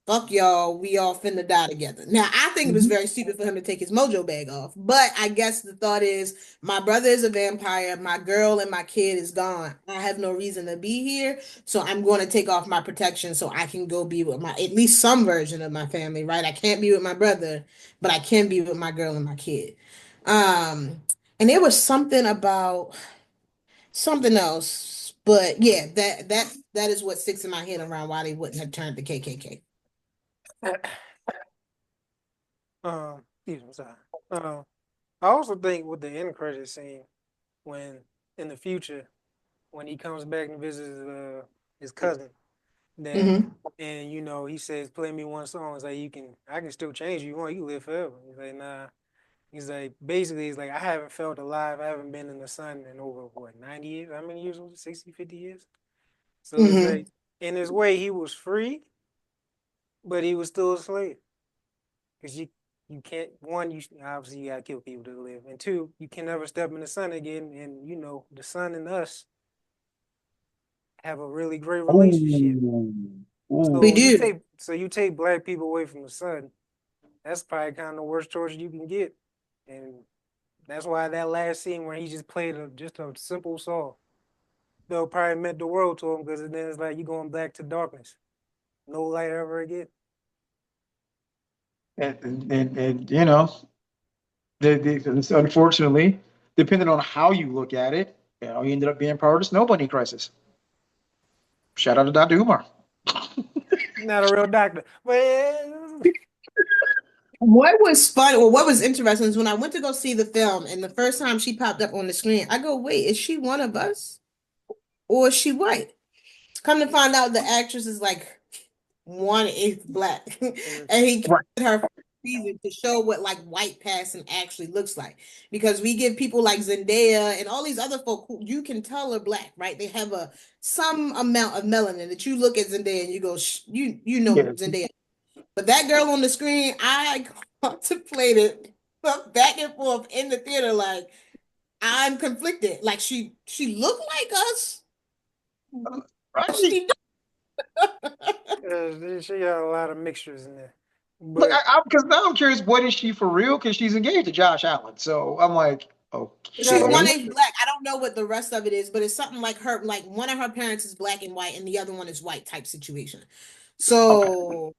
fuck y'all, we all finna die together. Now, I think it was very stupid for him to take his mojo bag off, but I guess the thought is my brother is a vampire, my girl and my kid is gone. I have no reason to be here, so I'm going to take off my protection so I can go be with my at least some version of my family, right? I can't be with my brother, but I can be with my girl and my kid. Um, and there was something about something else, but yeah, that is what sticks in my head around why they wouldn't have turned the KKK. Excuse me, sorry. I also think with the end credit scene, when in the future, when he comes back and visits his cousin, that Mm-hmm. and he says, "Play me one song." It's like I can still change you. You want you live forever. He's like, nah. He's like, basically, he's like, I haven't felt alive. I haven't been in the sun in over what 90 years. How many years was it? 60, 50 years. So it's Mm-hmm. like, in his way, he was free, but he was still a slave. Because you can't one you obviously you gotta kill people to live, and two you can never step in the sun again. And the sun and us have a really great relationship. Oh, We So oh. you take black people away from the sun. That's probably kind of the worst torture you can get, and that's why that last scene where he just played just a simple song, though probably meant the world to him because then it's like you going back to darkness, no light ever again. And unfortunately, depending on how you look at it, he ended up being part of the snow bunny crisis. Shout out to Dr. Umar. Not a real doctor, but What was fun or what was interesting is when I went to go see the film and the first time she popped up on the screen, I go, wait, is she one of us or is she white? Come to find out the actress is like 1/8 black. And he Right. killed her for a reason to show what like white passing actually looks like. Because we give people like Zendaya and all these other folk who you can tell are black, right? They have some amount of melanin that you look at Zendaya and you go, you know Yeah. Zendaya. But that girl on the screen, I contemplated back and forth in the theater, like I'm conflicted. Like she looked like us, but Right. she she got a lot of mixtures in there. Look, But because now I'm curious, what is she for real? Because she's engaged to Josh Allen. So I'm like, she's no, one okay. age black. I don't know what the rest of it is, but it's something like her, like one of her parents is black and white, and the other one is white type situation. Okay. So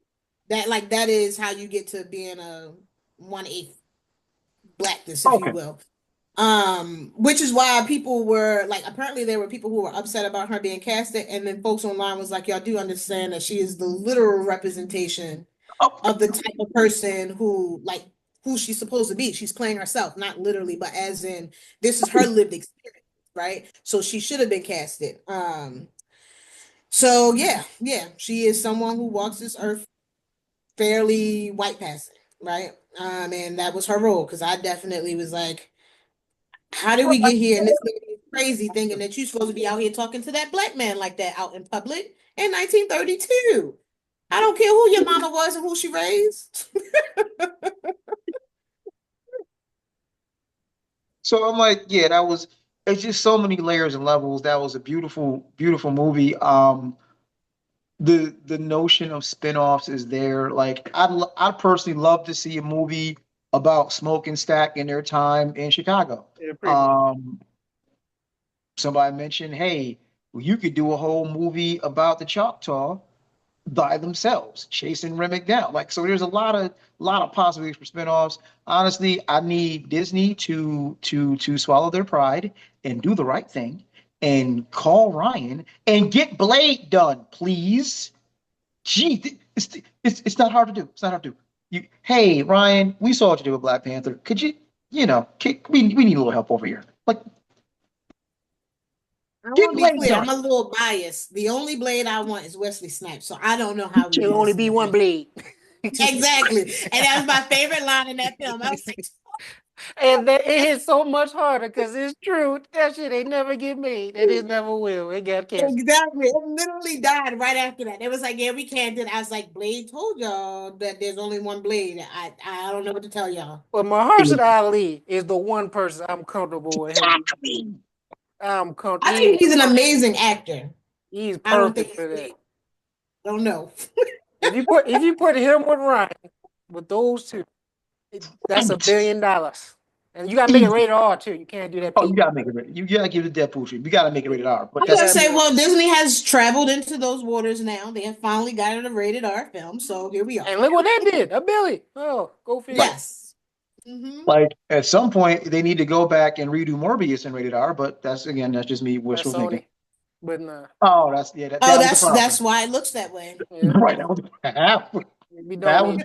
that is how you get to being a 1/8 blackness, if you Okay. will. Which is why people were like, apparently there were people who were upset about her being casted, and then folks online was like, y'all do understand that she is the literal representation Oh, of the type of person who she's supposed to be. She's playing herself, not literally, but as in this is her lived experience, right? So she should have been casted. So yeah, she is someone who walks this earth fairly white passing, right? And that was her role because I definitely was like, how did we get here? And this lady is crazy thinking that you're supposed to be out here talking to that black man like that out in public in 1932. I don't care who your mama was and who she raised. so I'm like, yeah, it's just so many layers and levels. That was a beautiful, beautiful movie. The notion of spin-offs is there. Like, I'd personally love to see a movie about Smoke and Stack in their time in Chicago. yeah, pretty much. Um, Somebody mentioned, hey, you could do a whole movie about the Choctaw by themselves, chasing Remick down. Like, so there's a lot of possibilities for spinoffs. Honestly, I need Disney to swallow their pride and do the right thing and call Ryan and get Blade done, please. Gee, it's not hard to do. It's not hard to do. Hey, Ryan, we saw what you did with Black Panther. Could you, we need a little help over here. Like, I get want to be Blade clear. done. I'm a little biased. The only Blade I want is Wesley Snipes, so I don't know how we There'll do only this. be one blade. Exactly, and that was my favorite line in that film. I was like, And it hits so much harder because it's true. That shit ain't never get made. And it never will. It got canceled. exactly. It literally died right after that. It was like, yeah, we can't do that. I was like, Blade told y'all that there's only one Blade. I don't know what to tell y'all. But Mahershala Ali is the one person I'm comfortable with him. Exactly. I'm comfortable. I think he's an amazing actor. He's I don't think perfect he's for that. Blade. I don't know. if you put him with Ryan, with those two, that's $1 billion. And you gotta make it rated R too. You can't do that. Oh, you gotta make it rated. You gotta give the Deadpool shit. You gotta make it rated R. But I was gonna say, well, Disney has traveled into those waters now. They have finally gotten a rated R film, so here we are. And look what that did, $1 billion. Oh, go figure. Yes. Mm-hmm. Like at some point, they need to go back and redo Morbius and rated R. But that's just me wishful thinking. But nah. Oh, that's that's why it looks that way. Yeah. Right. That was the problem. We don't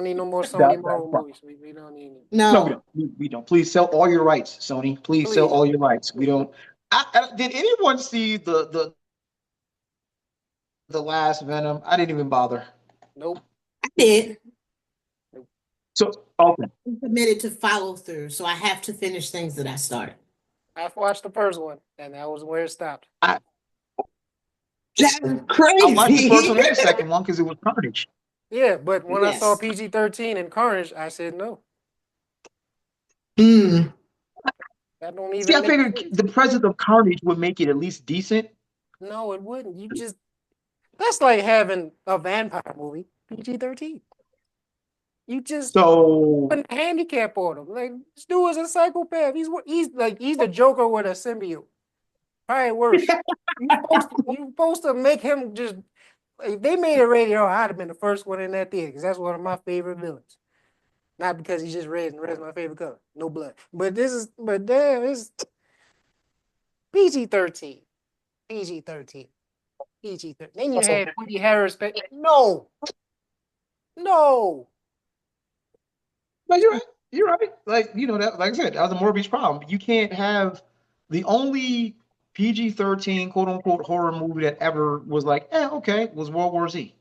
need no more Sony Marvel movies. We don't need it. No, we don't. Please sell all your rights, Sony. Please sell all your rights. We don't. Did anyone see the last Venom? I didn't even bother. Nope. I did. So okay. I'm committed to follow through, so I have to finish things that I started. I've watched the first one, and that was where it stopped. That's crazy. I watched the first one and the second one because it was Carnage. Yeah, but when I saw PG-13 and Carnage, I said no. That don't even. See, I figured the presence of Carnage would make it at least decent. No, it wouldn't. That's like having a vampire movie, PG-13. You just put a handicap on him. Like, this dude is a psychopath. He's the Joker with a symbiote. Probably worse. You're supposed to make him just. If they made it rated R, I'd have been the first one in that theater because that's one of my favorite villains. Not because he's just red and red's my favorite color. No blood. But damn, it's PG-13. PG-13. PG-13. Then you had Woody Harris. No. No, you're right. You're right. Like, that, like I said, that was a Morbius problem. You can't have the only PG-13 quote unquote horror movie that ever was like, okay, was World War Z.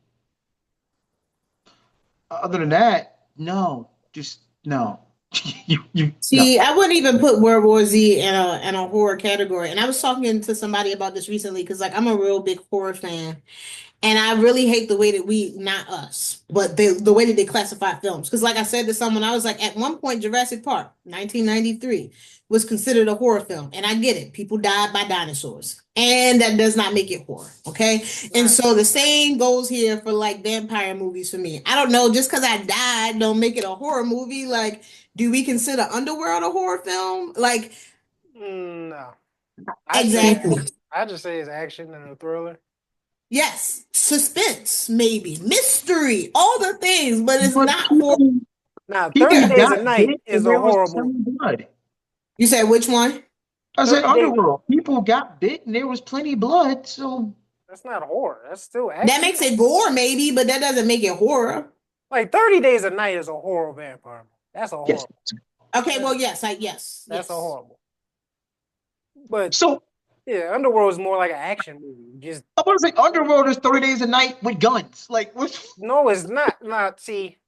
Other than that, no, just no. See, I wouldn't even put World War Z in a horror category. And I was talking to somebody about this recently because I'm a real big horror fan. And I really hate the way that not us, but the way that they classify films. Because like I said to someone, I was like, at one point, Jurassic Park, 1993, was considered a horror film. And I get it. People died by dinosaurs. And that does not make it horror. Okay. Right. And so the same goes here for like vampire movies for me. I don't know, just because I died don't make it a horror movie. Like, do we consider Underworld a horror film? Like, no. Exactly. I just say it's action and a thriller. Yes, suspense, maybe mystery, all the things, but it's not horror. Now, 30 Days a Night is a horrible. Blood. You said which one? I said Underworld. People got bit and there was plenty of blood, so that's not horror. That's still action. That makes it gore, maybe, but that doesn't make it horror. Like 30 Days a Night is a horror vampire. That's a horror. Yes. Okay, well, yes. That's a horrible. But so. Yeah, Underworld is more like an action movie. I want to say Underworld is 30 Days a Night with guns. Like, what? No, it's not. See,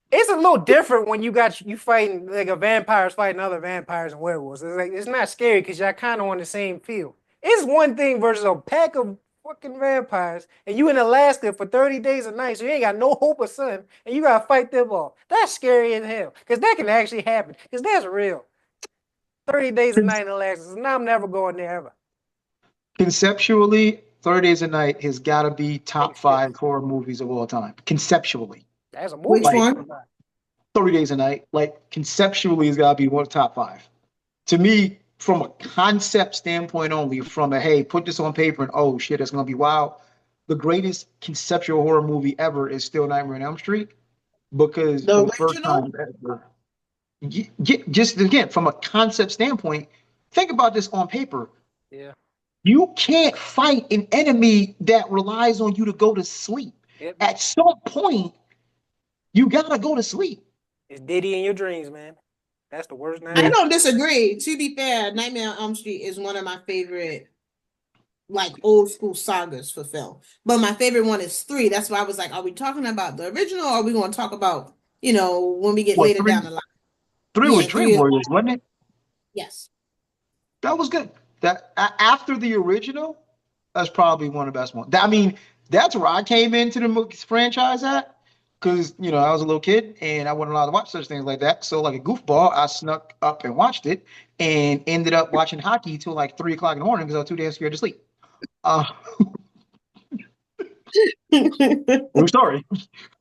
it's a little different when you fighting like a vampires fighting other vampires and werewolves. It's not scary because y'all kind of on the same field. It's one thing versus a pack of fucking vampires, and you in Alaska for 30 days a night, so you ain't got no hope of sun, and you gotta fight them all. That's scary as hell because that can actually happen because that's real. 30 Days a Night in Alaska. So now I'm never going there ever. Conceptually, 30 Days a Night has got to be top 5 horror movies of all time. Conceptually. That's a movie. Which one? 30 Days a Night. Like, conceptually, has got to be one of the top 5. To me, from a concept standpoint only, from a, hey, put this on paper and, oh, shit, it's going to be wild. The greatest conceptual horror movie ever is still Nightmare on Elm Street. Because for the first time ever. Just, again, from a concept standpoint, think about this on paper. Yeah. You can't fight an enemy that relies on you to go to sleep. Yep. At some point, you gotta go to sleep. It's Diddy in your dreams, man. That's the worst nightmare. I don't disagree. To be fair, Nightmare on Elm Street is one of my favorite, like, old school sagas for film. But my favorite one is 3. That's why I was like, are we talking about the original, or are we going to talk about, when we get later down the line? 3 was Dream Warriors, wasn't it? Yes. That was good. That after the original, that's probably one of the best ones. I mean, that's where I came into the franchise at, because I was a little kid and I wasn't allowed to watch such things like that. So, like a goofball, I snuck up and watched it, and ended up watching hockey till like 3 o'clock in the morning because I was too damn scared to sleep. True story.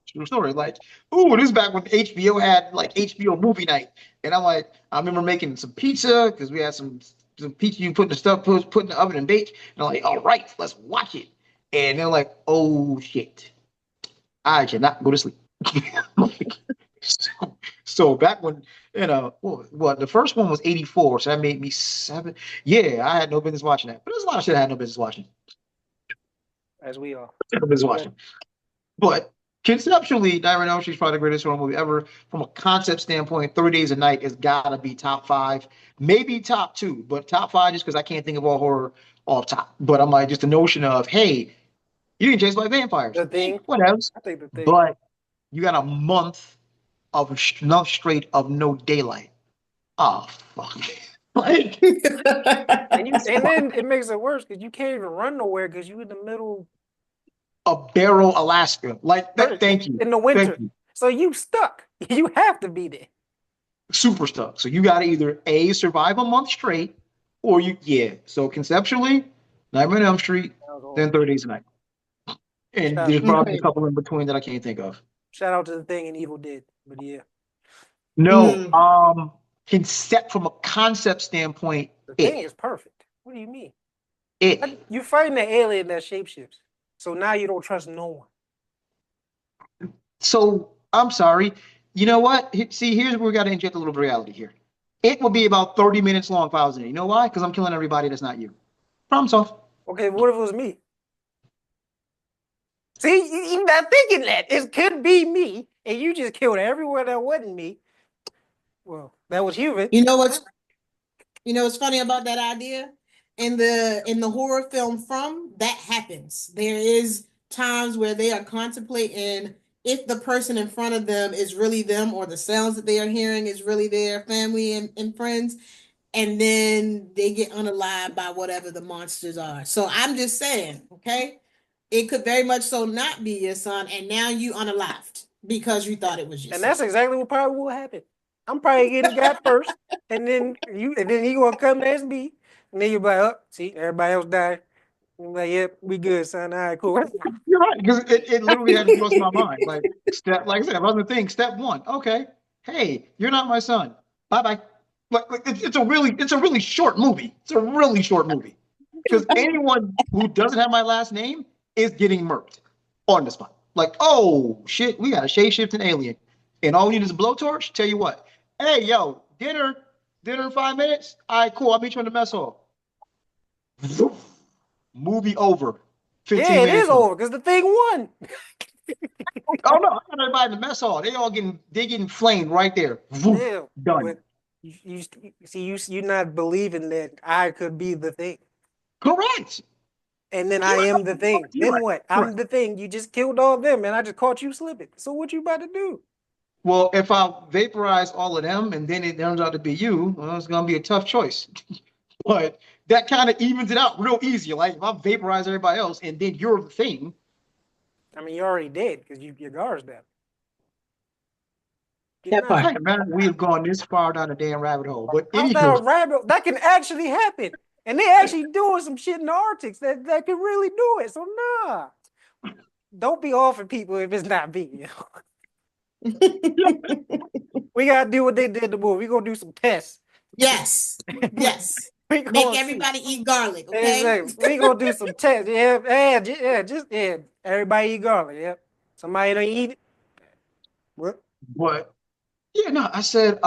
True story. Like, ooh, this is back when HBO had like HBO movie night. And I'm like, I remember making some pizza because we had some pizza you put in the stuff, put in the oven and bake. And I'm like, all right, let's watch it. And they're like, oh shit, I cannot go to sleep. Like, so back when well, the first one was 84, so that made me 7. Yeah, I had no business watching that. But there's a lot of shit I had no business watching. As we are. No business watching. But conceptually, Diamond Elm Street is probably the greatest horror movie ever. From a concept standpoint, 30 Days a Night has gotta be top 5, maybe top 2, but top 5 just because I can't think of all horror off top. But I'm like, just the notion of, hey, you get chased by vampires. The Thing. Whatever. I think The Thing. But you got a month of enough straight of no daylight. Oh fuck. Like and then it makes it worse because you can't even run nowhere because you in the middle of Barrow, Alaska. Like that. Thank you. in the winter. Thank you. So you stuck. You have to be there. Super stuck. So you got to either A, survive a month straight, or So conceptually, Nightmare on Elm Street, then 30 Days a Night. And there's probably a couple in between that I can't think of. Shout out to The Thing and Evil Dead. But yeah. No, from a concept standpoint, The Thing is perfect. What do you mean? You're fighting an alien that shapeshifts. So now you don't trust no one. So I'm sorry. You know what? See, here's where we got to inject a little bit of reality here. It will be about 30 minutes long if I was in it. You know why? Because I'm killing everybody that's not you. Problem solved. Okay, what if it was me? See, you're not thinking that. It could be me, and you just killed everyone that wasn't me. Well, that was human. You know what's funny about that idea? In the horror film From, that happens. There is times where they are contemplating if the person in front of them is really them or the sounds that they are hearing is really their family and friends. And then they get unalived by whatever the monsters are. So I'm just saying, okay? It could very much so not be your son, and now you unalived because you thought it was your And son. that's exactly what probably will happen. I'm probably getting got first, and then he gonna come as me, and then you're like, oh, see, everybody else died. I'm like, yep, we good, son. All right, cool. You're right, because it literally had to cross my mind. Like I said, I was thinking, step 1, okay, hey, you're not my son. Bye-bye. Like it's a really short movie. It's a really short movie. Because anyone who doesn't have my last name is getting murked on the spot. Like, oh shit, we got a shape-shifting alien. And all we need is a blowtorch. Tell you what, hey, yo, dinner in 5 minutes. All right, cool. I'll meet you in the mess hall. Movie over. 15 Yeah, it minutes is over because The Thing won. Oh no, I got everybody in the mess hall. They getting flamed right there. Yeah, done. You're not believing that I could be the Thing. Correct. And then I am the Thing. Then what? I'm the Thing. You just killed all of them, and I just caught you slipping. So what you about to do? Well, if I vaporize all of them and then it turns out to be you, well, it's gonna be a tough choice. But that kind of evens it out real easy. Like if I vaporize everybody else and then you're the Thing. I mean, you're already dead because your guard's down. That part. Man, we've gone this far down the damn rabbit hole. But How's that a rabbit? That can actually happen. And they actually doing some shit in the Arctic that can really do it. So nah. Don't be offering people if it's not me. We gotta do what they did in the movie. We're gonna do some tests. Yes. Yes. Make everybody eat garlic, okay? Exactly. We gonna do some tests. Yeah. Everybody eat garlic. Yep. Somebody don't eat it. What? But yeah, no, I said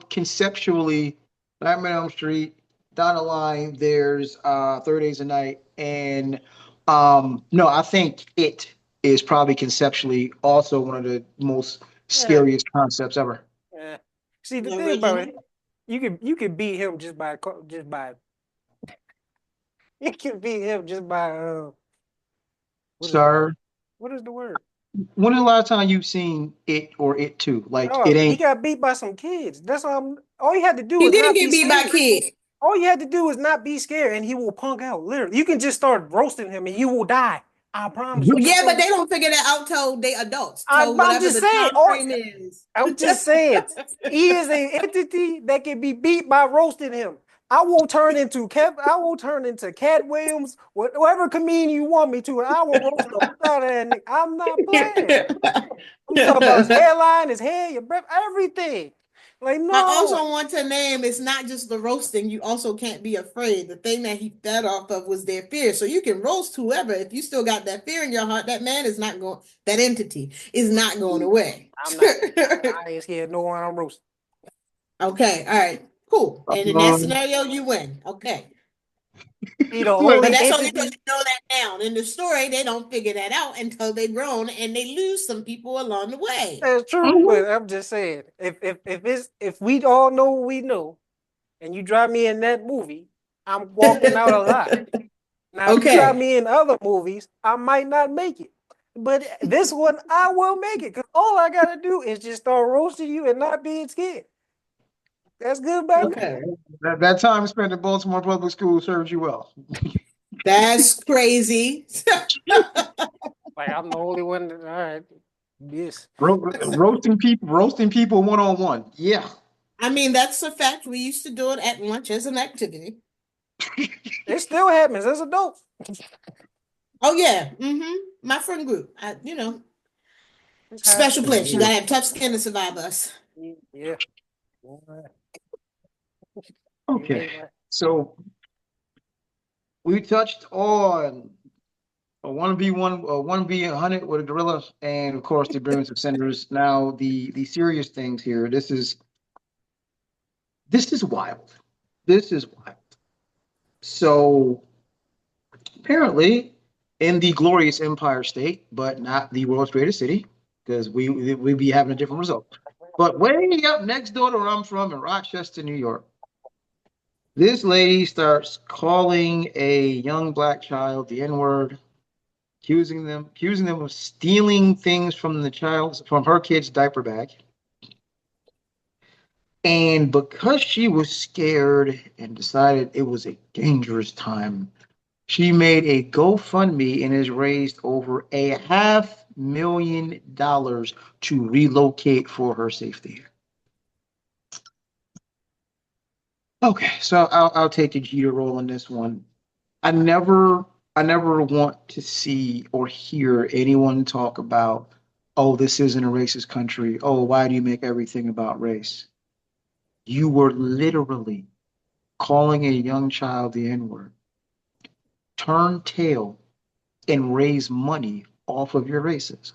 conceptually, Nightmare on Elm Street, down the line, there's 30 Days a Night, and no, I think it is probably conceptually also one of the most scariest concepts ever. Yeah. See, the thing about it, you can beat him just by you can beat him just by Sir, what is the word? when is the last time you've seen It or It 2? Like it ain't. He got beat by some kids. That's all you had to do. He is didn't not get be beat scared. by kids. All you had to do is not be scared, and he will punk out. Literally, you can just start roasting him, and you will die. I promise you. Yeah, but they don't figure that out till they adults. I'm just saying. I'm just saying. He is an entity that can be beat by roasting him. I will turn into Cat Williams, whatever comedian you want me to, and I will roast the fuck out of that nigga. I'm not playing. I'm talking about his hairline, his hair, your breath, everything. Like, no. I also want to name it's not just the roasting. You also can't be afraid. The thing that he fed off of was their fear. So you can roast whoever. If you still got that fear in your heart, that man is not going, that entity is not going away. I'm not. I ain't scared no one. I'm roasting. Okay, all right, cool. And in that scenario, you win. Okay. Be the only But that's only entity. because you know that now. In the story, they don't figure that out until they're grown and they lose some people along the way. That's true, but I'm just saying, if we all know what we know, and you drop me in that movie, I'm walking out alive. Now, if you drop me in other movies, I might not make it. But this one, I will make it, because all I gotta do is just start roasting you and not being scared. That's good by me. That time spent in Baltimore public school served you well. That's crazy. Like, I'm the only one that, all right, yes. Roasting people one-on-one. Yeah. I mean, that's a fact. We used to do it at lunch as an activity. It still happens as adults. Oh, yeah. My friend group. Special place. You gotta have tough skin to survive us. Yeah. Okay. So we touched on a 1v100 with a gorilla, and of course the brilliance of senators. Now the serious things here. This is wild. This is wild. So apparently, in the glorious Empire State, but not the world's greatest city, because we'd be having a different result. But way up next door to where I'm from in Rochester, New York, this lady starts calling a young black child the N-word, accusing them of stealing things from her kid's diaper bag. And because she was scared and decided it was a dangerous time, she made a GoFundMe and has raised over $500,000 to relocate for her safety. Okay, so I'll take a Jeter role on this one. I never want to see or hear anyone talk about, oh, this isn't a racist country. Oh, why do you make everything about race? You were literally calling a young child the N-word. Turn tail and raise money off of your racism.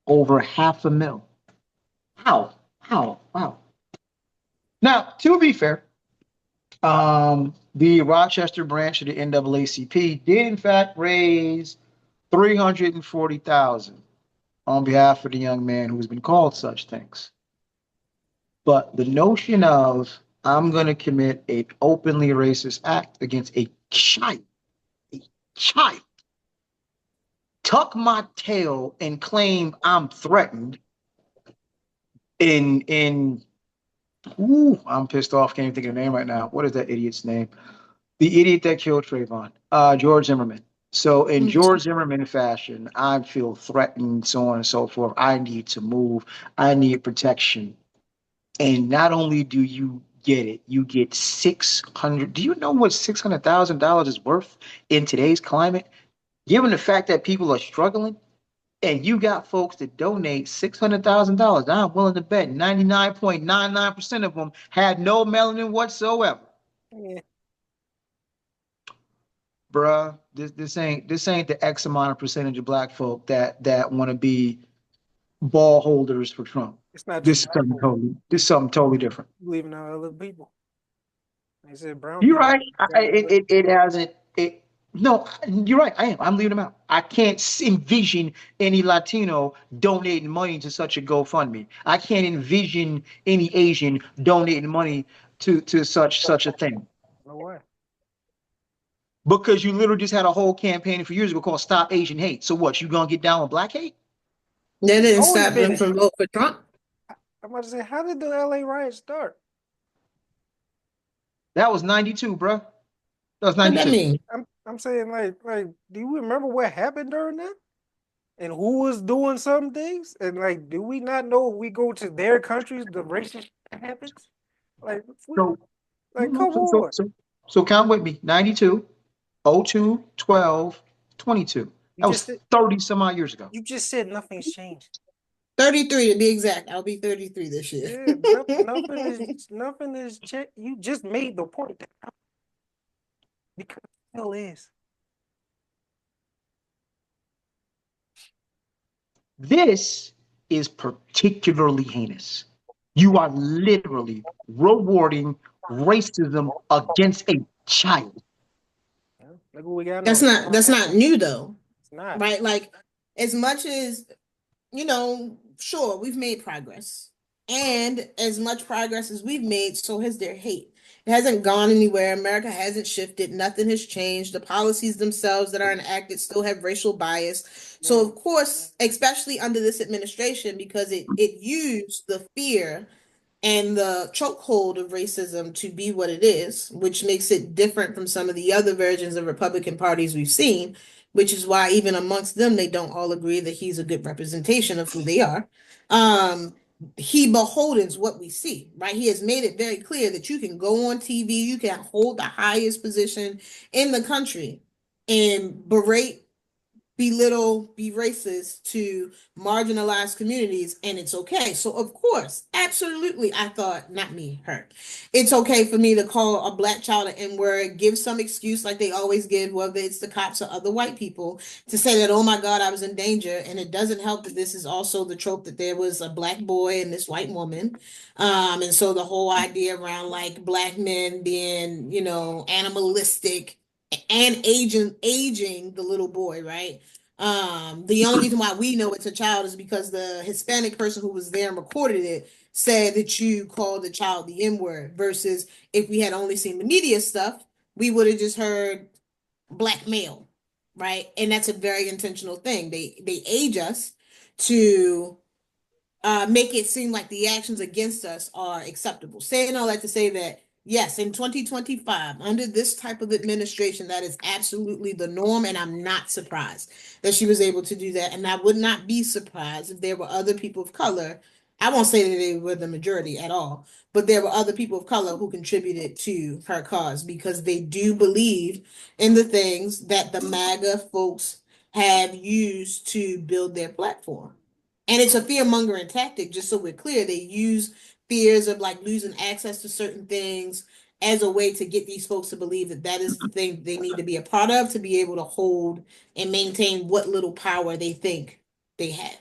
Over $500,000. How? Wow. Now, to be fair, the Rochester branch of the NAACP did in fact raise $340,000 on behalf of the young man who's been called such things. But the notion of I'm going to commit an openly racist act against a child, tuck my tail and claim I'm threatened I'm pissed off, can't even think of the name right now. What is that idiot's name? The idiot that killed Trayvon, George Zimmerman. So in George Zimmerman fashion, I feel threatened, so on and so forth. I need to move. I need protection. And not only do you get it, you get 600. Do you know what $600,000 is worth in today's climate? Given the fact that people are struggling, and you got folks that donate $600,000. I'm willing to bet 99.99% of them had no melanin whatsoever. Yeah. Bruh, this ain't the X amount of percentage of black folk that want to be ball holders for Trump. It's not This just is something totally different. Believing in other people. They said brown You're people. right. It hasn't. No, you're right. I'm leaving them out. I can't envision any Latino donating money to such a GoFundMe. I can't envision any Asian donating money to such a thing. No way. Because you literally just had a whole campaign a few years ago called Stop Asian Hate. So what? You gonna get down with black hate? That didn't stop them from voting for Trump. I'm about to say, how did the LA riot start? That was 92, bro. That was 92. What that mean? I'm saying, like, do you remember what happened during that? And who was doing some things? And like, do we not know if we go to their countries, the racist happens? Like, Like, come So, so, on. so, so count with me. 92, 02, 12, 22. You That just was said 30 some odd years ago. you just said nothing's changed. 33 to be exact. I'll be 33 this year. Yeah, nothing is changed. You just made the point that because it still is. This is particularly heinous. You are literally rewarding racism against a child. Yeah, look what we got That's now. not new though, It's not. right? Like as much as sure, we've made progress. And as much progress as we've made, so has their hate. It hasn't gone anywhere. America hasn't shifted. Nothing has changed. The policies themselves that are enacted still have racial bias. So, Man, of course, especially under this administration, because it used the fear and the chokehold of racism to be what it is, which makes it different from some of the other versions of Republican parties we've seen, which is why even amongst them, they don't all agree that he's a good representation of who they are. He beholdens what we see, right? He has made it very clear that you can go on TV, you can hold the highest position in the country and berate, belittle, be racist to marginalized communities, and it's okay. So, of course, absolutely, I thought, not me, her. It's okay for me to call a black child an N-word, give some excuse like they always give, whether it's the cops or other white people, to say that, oh my God, I was in danger. And it doesn't help that this is also the trope that there was a black boy and this white woman. And so the whole idea around like black men being, animalistic and aging the little boy, right? The only reason why we know it's a child is because the Hispanic person who was there and recorded it said that you called the child the N-word, versus if we had only seen the media stuff, we would have just heard black male, right? And that's a very intentional thing. They age us to make it seem like the actions against us are acceptable. Saying all that to say that, yes, in 2025, under this type of administration, that is absolutely the norm. And I'm not surprised that she was able to do that. And I would not be surprised if there were other people of color. I won't say that they were the majority at all, but there were other people of color who contributed to her cause because they do believe in the things that the MAGA folks have used to build their platform. And it's a fear mongering tactic, just so we're clear. They use fears of like losing access to certain things as a way to get these folks to believe that that is the thing they need to be a part of to be able to hold and maintain what little power they think they have.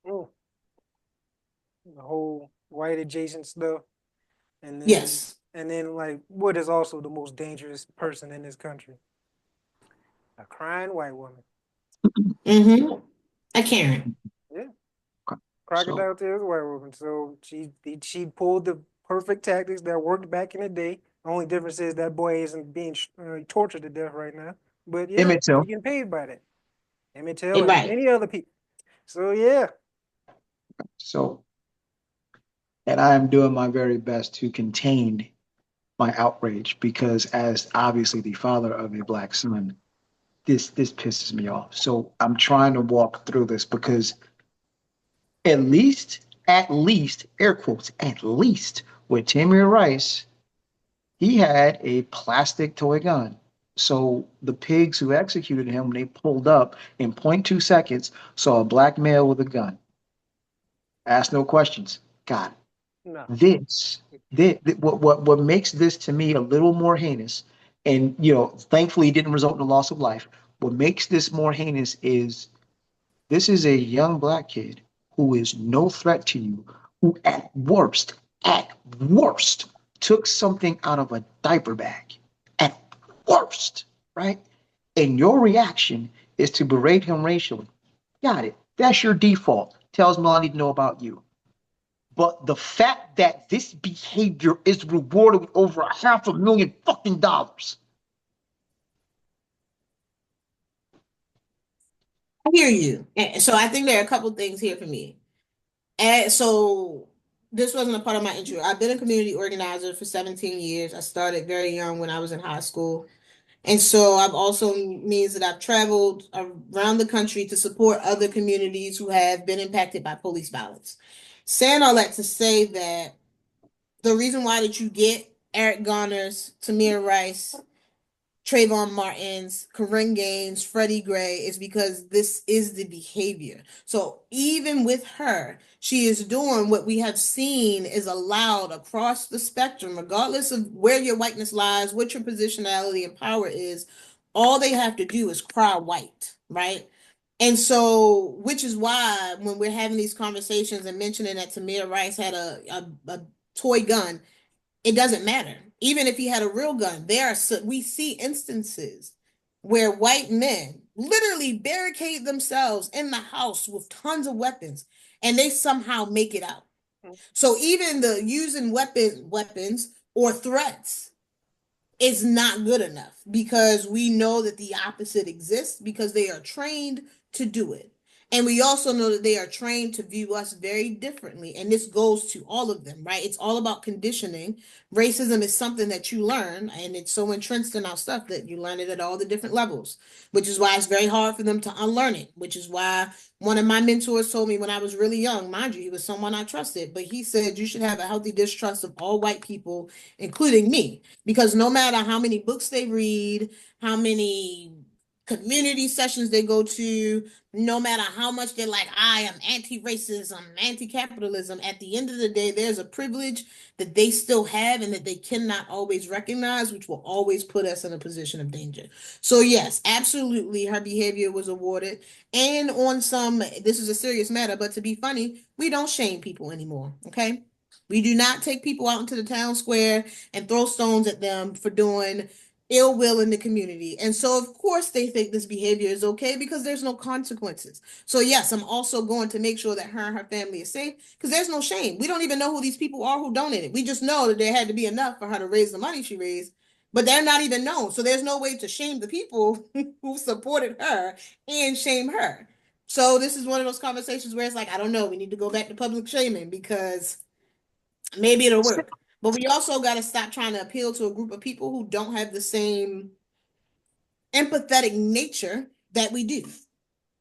oh, the whole white adjacent stuff, and then Yes. like what is also the most dangerous person in this country? A crying white woman. Mm-hmm. A Karen. Yeah, Okay. So, crocodile tears, white woman. So she pulled the perfect tactics that worked back in the day. The only difference is that boy isn't being tortured to death right now. But yeah, Emmett she Till. getting paid by that. Emmett Till and Right. many other people. So yeah, So, and I am doing my very best to contain my outrage because, as obviously the father of a black son, this pisses me off. So I'm trying to walk through this because at least, air quotes, at least with Tamir Rice, he had a plastic toy gun. So the pigs who executed him, when they pulled up in point 0.2 seconds, saw a black male with a gun. Asked no questions. Got it. no. What makes this to me a little more heinous, and thankfully it didn't result in the loss of life. What makes this more heinous is this is a young black kid who is no threat to you, who at worst, took something out of a diaper bag. At worst, right? And your reaction is to berate him racially. Got it. That's your default. Tells me all I need to know about you. But the fact that this behavior is rewarded with over $500,000 fucking dollars. I hear you. So I think there are a couple things here for me. And so this wasn't a part of my intro. I've been a community organizer for 17 years. I started very young when I was in high school. And so I've also means that I've traveled around the country to support other communities who have been impacted by police violence. Saying all that to say that the reason why that you get Eric Garner's, Tamir Rice, Trayvon Martin's, Corinne Gaines, Freddie Gray is because this is the behavior. So even with her, she is doing what we have seen is allowed across the spectrum, regardless of where your whiteness lies, what your positionality and power is. All they have to do is cry white, right? And so, which is why when we're having these conversations and mentioning that Tamir Rice had a toy gun, it doesn't matter. Even if he had a real gun, we see instances where white men literally barricade themselves in the house with tons of weapons and they somehow make it out. So even the using weapons or threats is not good enough because we know that the opposite exists because they are trained to do it. And we also know that they are trained to view us very differently. And this goes to all of them, right? It's all about conditioning. Racism is something that you learn, and it's so entrenched in our stuff that you learn it at all the different levels, which is why it's very hard for them to unlearn it, which is why one of my mentors told me when I was really young, mind you, he was someone I trusted, but he said you should have a healthy distrust of all white people, including me, because no matter how many books they read, how many community sessions they go to, no matter how much they're like, I am anti-racism, anti-capitalism, at the end of the day, there's a privilege that they still have and that they cannot always recognize, which will always put us in a position of danger. So yes, absolutely, her behavior was awarded. And on some, this is a serious matter, but to be funny, we don't shame people anymore, okay? We do not take people out into the town square and throw stones at them for doing ill will in the community. And so, of course, they think this behavior is okay because there's no consequences. So, yes, I'm also going to make sure that her and her family is safe because there's no shame. We don't even know who these people are who donated. We just know that there had to be enough for her to raise the money she raised, but they're not even known. So, there's no way to shame the people who supported her and shame her. So, this is one of those conversations where it's like, I don't know, we need to go back to public shaming because maybe it'll work. But we also got to stop trying to appeal to a group of people who don't have the same empathetic nature that we do.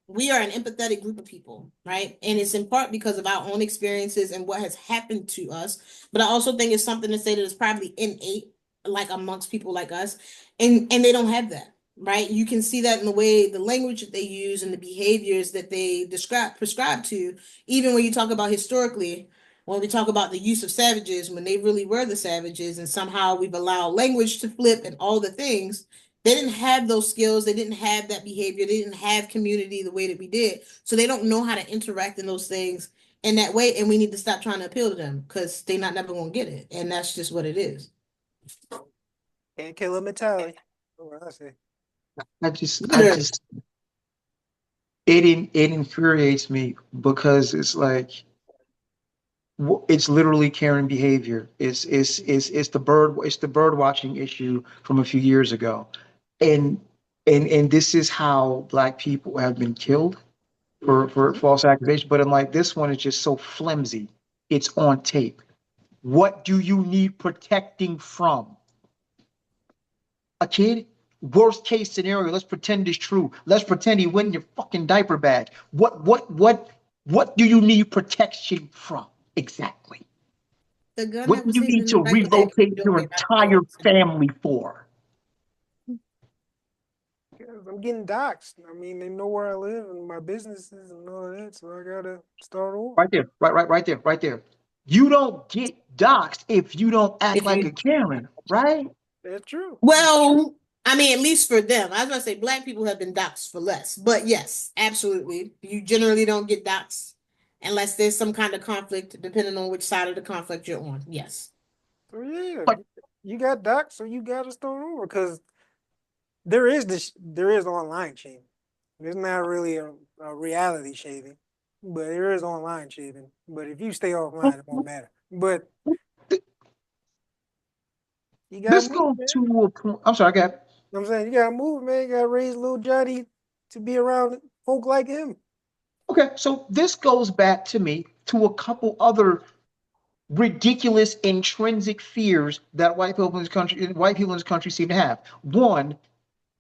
We are an empathetic group of people, right? And it's in part because of our own experiences and what has happened to us. But I also think it's something to say that it's probably innate, like amongst people like us, and they don't have that, right? You can see that in the way the language that they use and the behaviors that they prescribe to, even when you talk about historically, when we talk about the use of savages, when they really were the savages, and somehow we've allowed language to flip and all the things. They didn't have those skills. They didn't have that behavior. They didn't have community the way that we did. So they don't know how to interact in those things in that way. And we need to stop trying to appeal to them because they're not never going to get it. And that's just what it is. Can't kill a mentality. What I say. It infuriates me because it's like, it's literally Karen behavior. It's the bird watching issue from a few years ago, and this is how Black people have been killed for false accusation. But I'm like, this one is just so flimsy. It's on tape. What do you need protecting from? A kid? Worst case scenario. Let's pretend it's true. Let's pretend he went in your fucking diaper bag. What do you need protection from? Exactly. The gun What that do was you hidden need in to the diaper bag. relocate your entire family for? I'm getting doxxed. I mean, they know where I live and my businesses and all of that, so I gotta start over. Right there, right there. You don't get doxxed if you don't act like a Karen, right? That's true. Well, I mean, at least for them. I was going to say Black people have been doxxed for less. But yes, absolutely. You generally don't get doxxed unless there's some kind of conflict, depending on which side of the conflict you're on. Yes. So yeah, But you got doxxed, so you gotta start over because there is online shaming. It's not really a reality shaming, but there is online shaming. But if you stay offline, it won't matter. But you gotta this move, goes man. to a point. I'm sorry, I got. I'm saying you gotta move, man. You gotta raise little Johnny to be around folk like him. Okay, so this goes back to me to a couple other ridiculous intrinsic fears that white people in this country seem to have. One,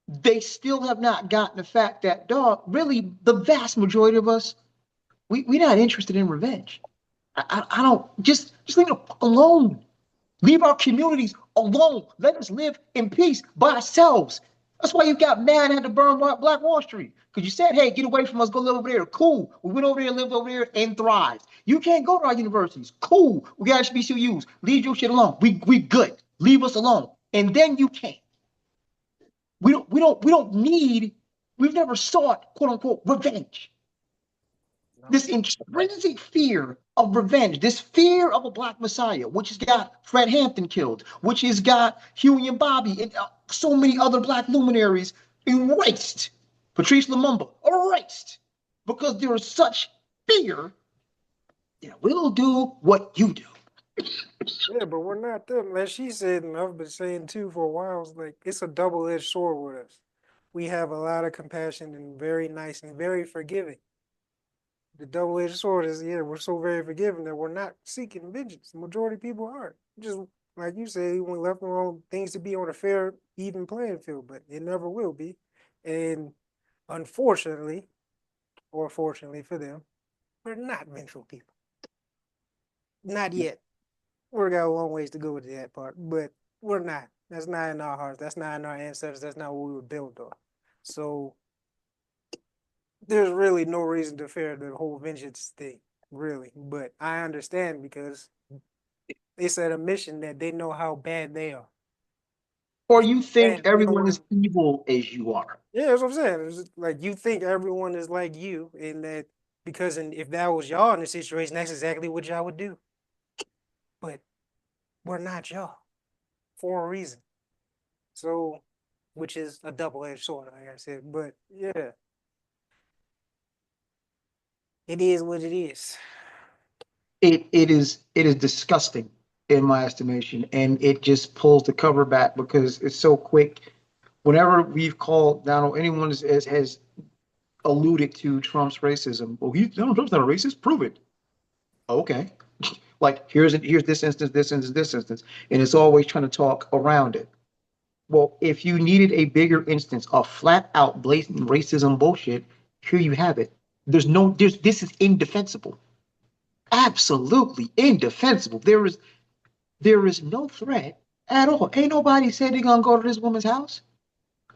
they still have not gotten the fact that, dog, really the vast majority of us, we're not interested in revenge. I don't just leave it alone. Leave our communities alone. Let us live in peace by ourselves. That's why you got mad and had to burn Black Wall Street. Because you said, hey, get away from us, go live over there. Cool. We went over there, lived over there, and thrived. You can't go to our universities. Cool. We got HBCUs. Leave your shit alone. We good. Leave us alone. And then you can't. We don't need, we've never sought, quote unquote, revenge. This intrinsic fear of revenge, this fear of a Black Messiah, which has got Fred Hampton killed, which has got Huey and Bobby and so many other Black luminaries erased. Patrice Lumumba erased because there is such fear that we'll do what you do. Yeah, but we're not them. As she said, and I've been saying too for a while, it's like it's a double-edged sword with us. We have a lot of compassion and very nice and very forgiving. The double-edged sword is, yeah, we're so very forgiving that we're not seeking vengeance. The majority of people aren't. Just like you say, we left alone things to be on a fair, even playing field, but it never will be. And unfortunately, or fortunately for them, we're not vengeful people. Not yet. We've got a long ways to go with that part, but we're not. That's not in our hearts. That's not in our ancestors. That's not what we were built on. So there's really no reason to fear the whole vengeance thing, really. But I understand because it's at a mission that they know how bad they are. Or you think And everyone is evil as you are. yeah, that's what I'm saying. It's like you think everyone is like you, and that because if that was y'all in the situation, that's exactly what y'all would do. But we're not y'all for a reason. So, which is a double-edged sword, like I said. But yeah, it is what it is. It is disgusting in my estimation, and it just pulls the cover back because it's so quick. Whenever we've called down, anyone has alluded to Trump's racism. Well, Donald Trump's not a racist. Prove it. Okay. Like here's this instance, this instance, this instance, and it's always trying to talk around it. Well, if you needed a bigger instance of flat out blatant racism bullshit, here you have it. This is indefensible. Absolutely indefensible. There is no threat at all. Ain't nobody said they're gonna go to this woman's house.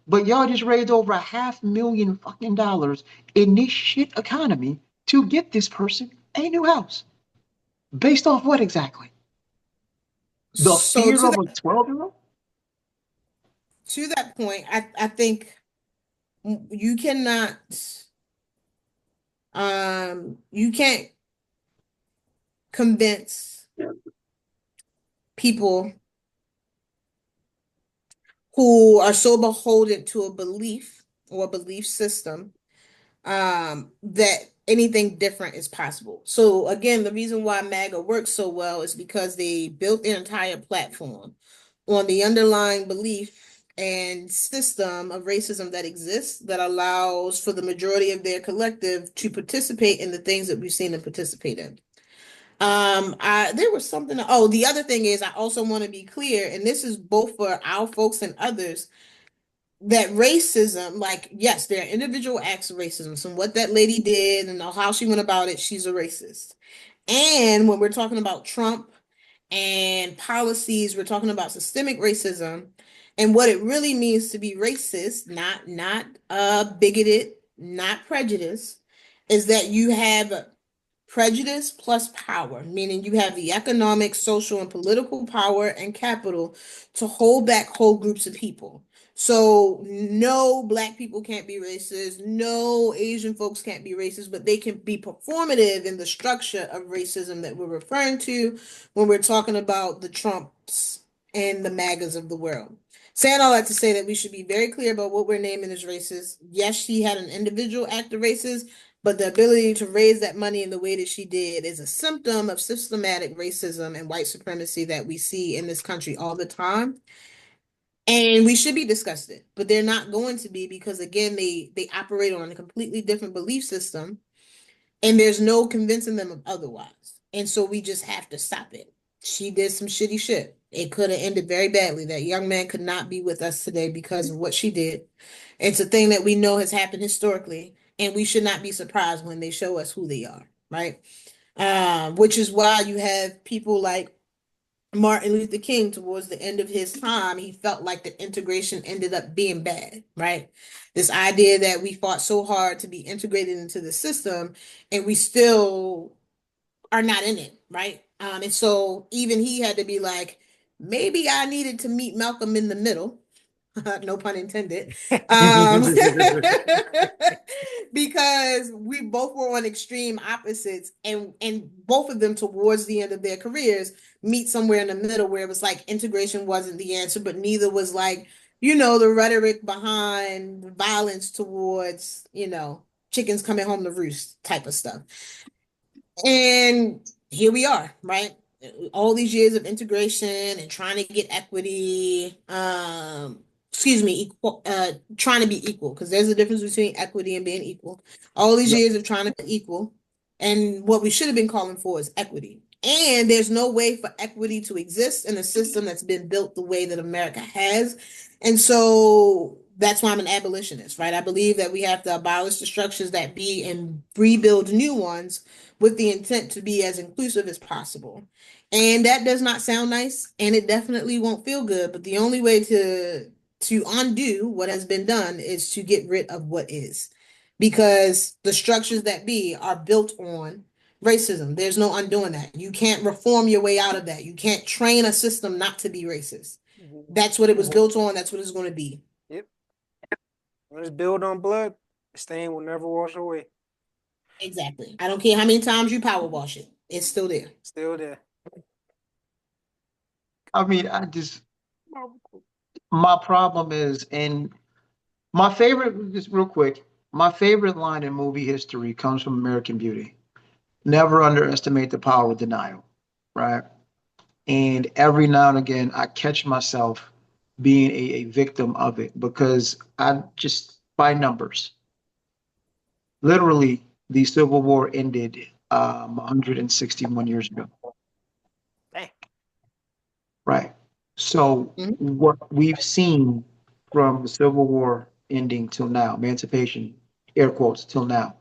But y'all just raised over $500,000 fucking dollars in this shit economy to get this person a new house. Based off what exactly? The So fear of a 12-year-old? to that point, I think you cannot you can't convince people who are so beholden to a belief or a belief system that anything different is possible. So again, the reason why MAGA works so well is because they built their entire platform on the underlying belief and system of racism that exists that allows for the majority of their collective to participate in the things that we've seen them participate in. There was something. Oh, the other thing is I also want to be clear, and this is both for our folks and others, that racism, like, yes, there are individual acts of racism. So what that lady did and how she went about it, she's a racist. And when we're talking about Trump and policies, we're talking about systemic racism and what it really means to be racist, not bigoted, not prejudiced, is that you have prejudice plus power, meaning you have the economic, social, and political power and capital to hold back whole groups of people. So no Black people can't be racist, no Asian folks can't be racist, but they can be performative in the structure of racism that we're referring to when we're talking about the Trumps and the MAGAs of the world. Saying all that to say that we should be very clear about what we're naming as racist. Yes, she had an individual act of racist, but the ability to raise that money in the way that she did is a symptom of systematic racism and white supremacy that we see in this country all the time. And we should be disgusted, but they're not going to be because again, they operate on a completely different belief system, and there's no convincing them of otherwise. And so we just have to stop it. She did some shitty shit. It could have ended very badly. That young man could not be with us today because of what she did. It's a thing that we know has happened historically, and we should not be surprised when they show us who they are, right? Which is why you have people like Martin Luther King, towards the end of his time, he felt like the integration ended up being bad, right? This idea that we fought so hard to be integrated into the system and we still are not in it, right? And so even he had to be like, maybe I needed to meet Malcolm in the middle. No pun intended. Um, because we both were on extreme opposites, and both of them towards the end of their careers meet somewhere in the middle where it was like integration wasn't the answer, but neither was like, the rhetoric behind violence towards, chickens coming home to roost type of stuff. And here we are, right? All these years of integration and trying to get equity, equal, trying to be equal, because there's a difference between equity and being equal. All these Yep. years of trying to be equal, and what we should have been calling for is equity. And there's no way for equity to exist in a system that's been built the way that America has. And so that's why I'm an abolitionist, right? I believe that we have to abolish the structures that be and rebuild new ones with the intent to be as inclusive as possible. And that does not sound nice, and it definitely won't feel good. But the only way to undo what has been done is to get rid of what is, because the structures that be are built on racism. There's no undoing that. You can't reform your way out of that. You can't train a system not to be racist. That's what it was built on. That's what it's going to be. Yep. When it's built on blood, the stain will never wash away. Exactly. I don't care how many times you power wash it. It's still there. Still there. I mean, my problem is, and my favorite, just real quick, my favorite line in movie history comes from American Beauty. Never underestimate the power of denial, right? And every now and again, I catch myself being a victim of it because I just, by numbers, literally, the Civil War ended 161 years ago. Dang. Right. So what we've seen from the Civil War ending till now, emancipation, air quotes, till now,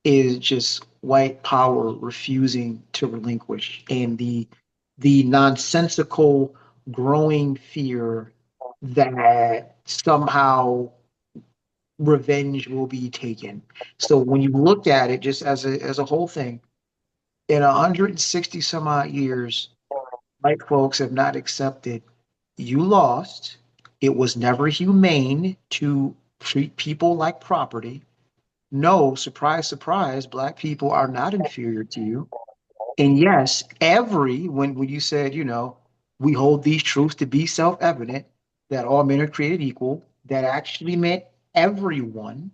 is just white power refusing to relinquish, and the nonsensical growing fear that somehow revenge will be taken. So when you look at it just as a whole thing, in 160 some odd years, white folks have not accepted you lost. It was never humane to treat people like property. No, surprise, surprise, black people are not inferior to you. And yes, when you said, we hold these truths to be self-evident, that all men are created equal, that actually meant everyone,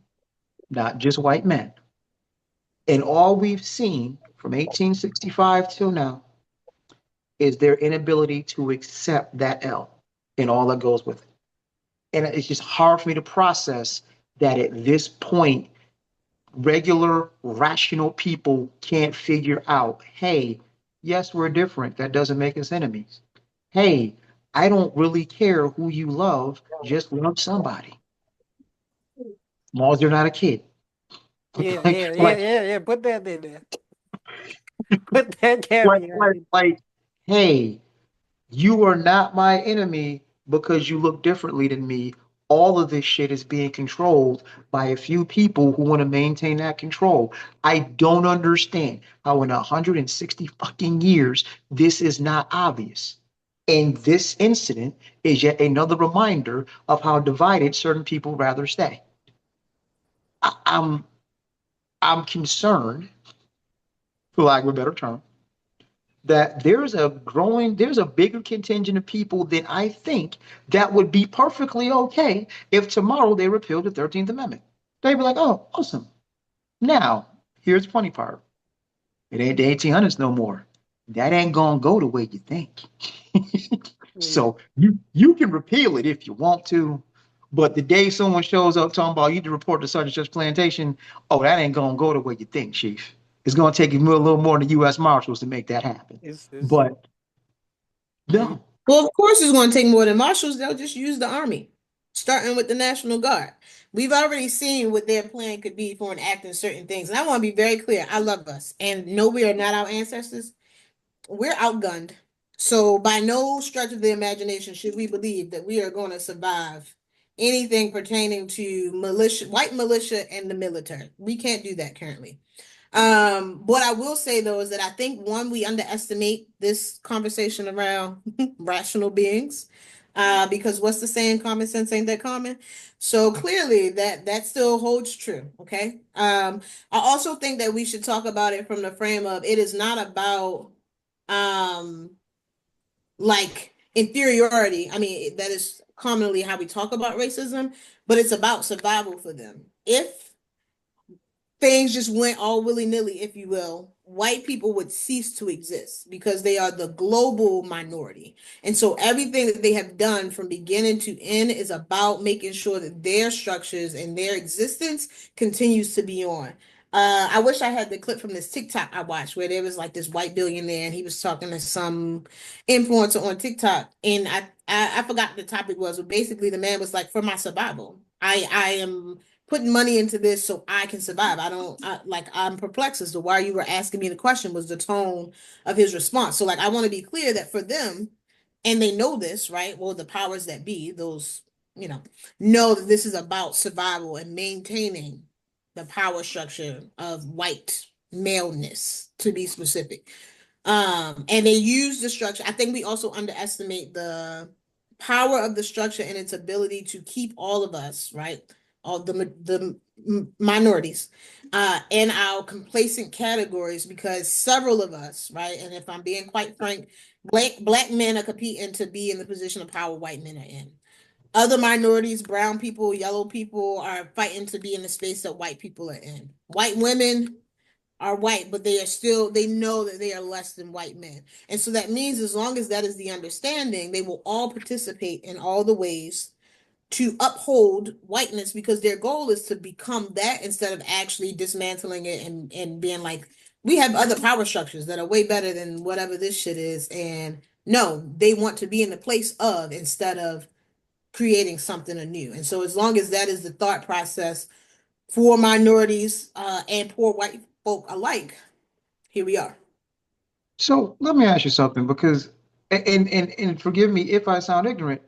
not just white men. And all we've seen from 1865 till now is their inability to accept that L and all that goes with it. And it's just hard for me to process that at this point, regular, rational people can't figure out, hey, yes, we're different. That doesn't make us enemies. Hey, I don't really care who you love, just love somebody. As long as you're not a kid. Yeah, like, yeah, yeah, like, yeah, yeah. Put that in there. Put that like, caveat like, in. like, hey, you are not my enemy because you look differently than me. All of this shit is being controlled by a few people who want to maintain that control. I don't understand how in 160 fucking years this is not obvious. And this incident is yet another reminder of how divided certain people rather stay. I, I'm I'm concerned, for lack of a better term, that there's a bigger contingent of people than I think that would be perfectly okay if tomorrow they repealed the 13th Amendment. They'd be like, oh, awesome. Now, here's the funny part. It ain't the 1800s no more. That ain't gonna go the way you think. Yeah. So you can repeal it if you want to, but the day someone shows up talking about you need to report to such and such plantation, oh, that ain't gonna go the way you think, Chief. It's gonna take you a little more than the U.S. Marshals to make that happen. It's But no, Well, of course, it's going to take more than marshals. They'll just use the army, starting with the National Guard. We've already seen what their plan could be for enacting certain things. And I want to be very clear. I love us. And no, we are not our ancestors. We're outgunned. So by no stretch of the imagination should we believe that we are going to survive anything pertaining to militia, white militia, and the military. We can't do that currently. What I will say though is that I think one, we underestimate this conversation around rational beings. Because what's the saying? Common sense ain't that common. So clearly that still holds true. Okay. I also think that we should talk about it from the frame of it is not about um like inferiority. I mean, that is commonly how we talk about racism, but it's about survival for them. If things just went all willy-nilly, if you will, white people would cease to exist because they are the global minority. And so everything that they have done from beginning to end is about making sure that their structures and their existence continues to be on. I wish I had the clip from this TikTok I watched where there was like this white billionaire and he was talking to some influencer on TikTok, and I forgot the topic was, but basically the man was like, for my survival, I am putting money into this so I can survive. I'm perplexed as to why you were asking me the question, was the tone of his response. So like I want to be clear that for them, and they know this, right? Well, the powers that be, those, know that this is about survival and maintaining the power structure of white maleness, to be specific. And they use the structure. I think we also underestimate the power of the structure and its ability to keep all of us, right? All the minorities in our complacent categories, because several of us, right? And if I'm being quite frank, black men are competing to be in the position of power white men are in. Other minorities, brown people, yellow people, are fighting to be in the space that white people are in. White women are white, but they know that they are less than white men. And so that means as long as that is the understanding, they will all participate in all the ways to uphold whiteness, because their goal is to become that instead of actually dismantling it and being like, we have other power structures that are way better than whatever this shit is. And no, they want to be in the place of instead of creating something anew. And so as long as that is the thought process for minorities and poor white folk alike, here we are. So let me ask you something, because, and forgive me if I sound ignorant,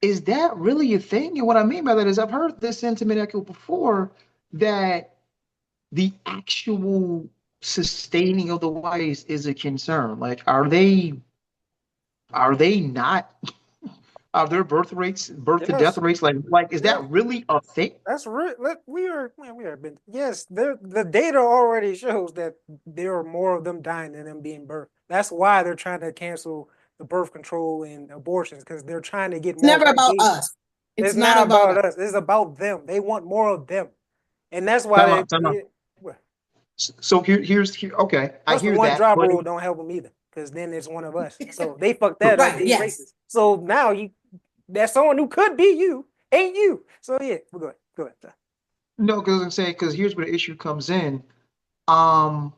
is that really a thing? And what I mean by that is I've heard this sentiment echo before, that the actual sustaining of the whites is a concern. Like, are they not, are their birth to death Yes, rates, like is yeah, that really a thing? that's real. We are, man, we are been, yes, the data already shows that there are more of them dying than them being birthed. That's why they're trying to cancel the birth control and abortions, because they're trying to get It's more never white about babies. us. It's It's not not about about us. us. It's about them. They want more of them, and that's why Time out, time out. well, So here, okay, I plus the hear one that, drop but rule don't help them either, because then it's one of us. So they fucked that up, Right. being Yes. racist. So now that's someone who could be you, ain't you. So yeah, we'll go ahead. no, because I'm saying, because here's where the issue comes in. Um,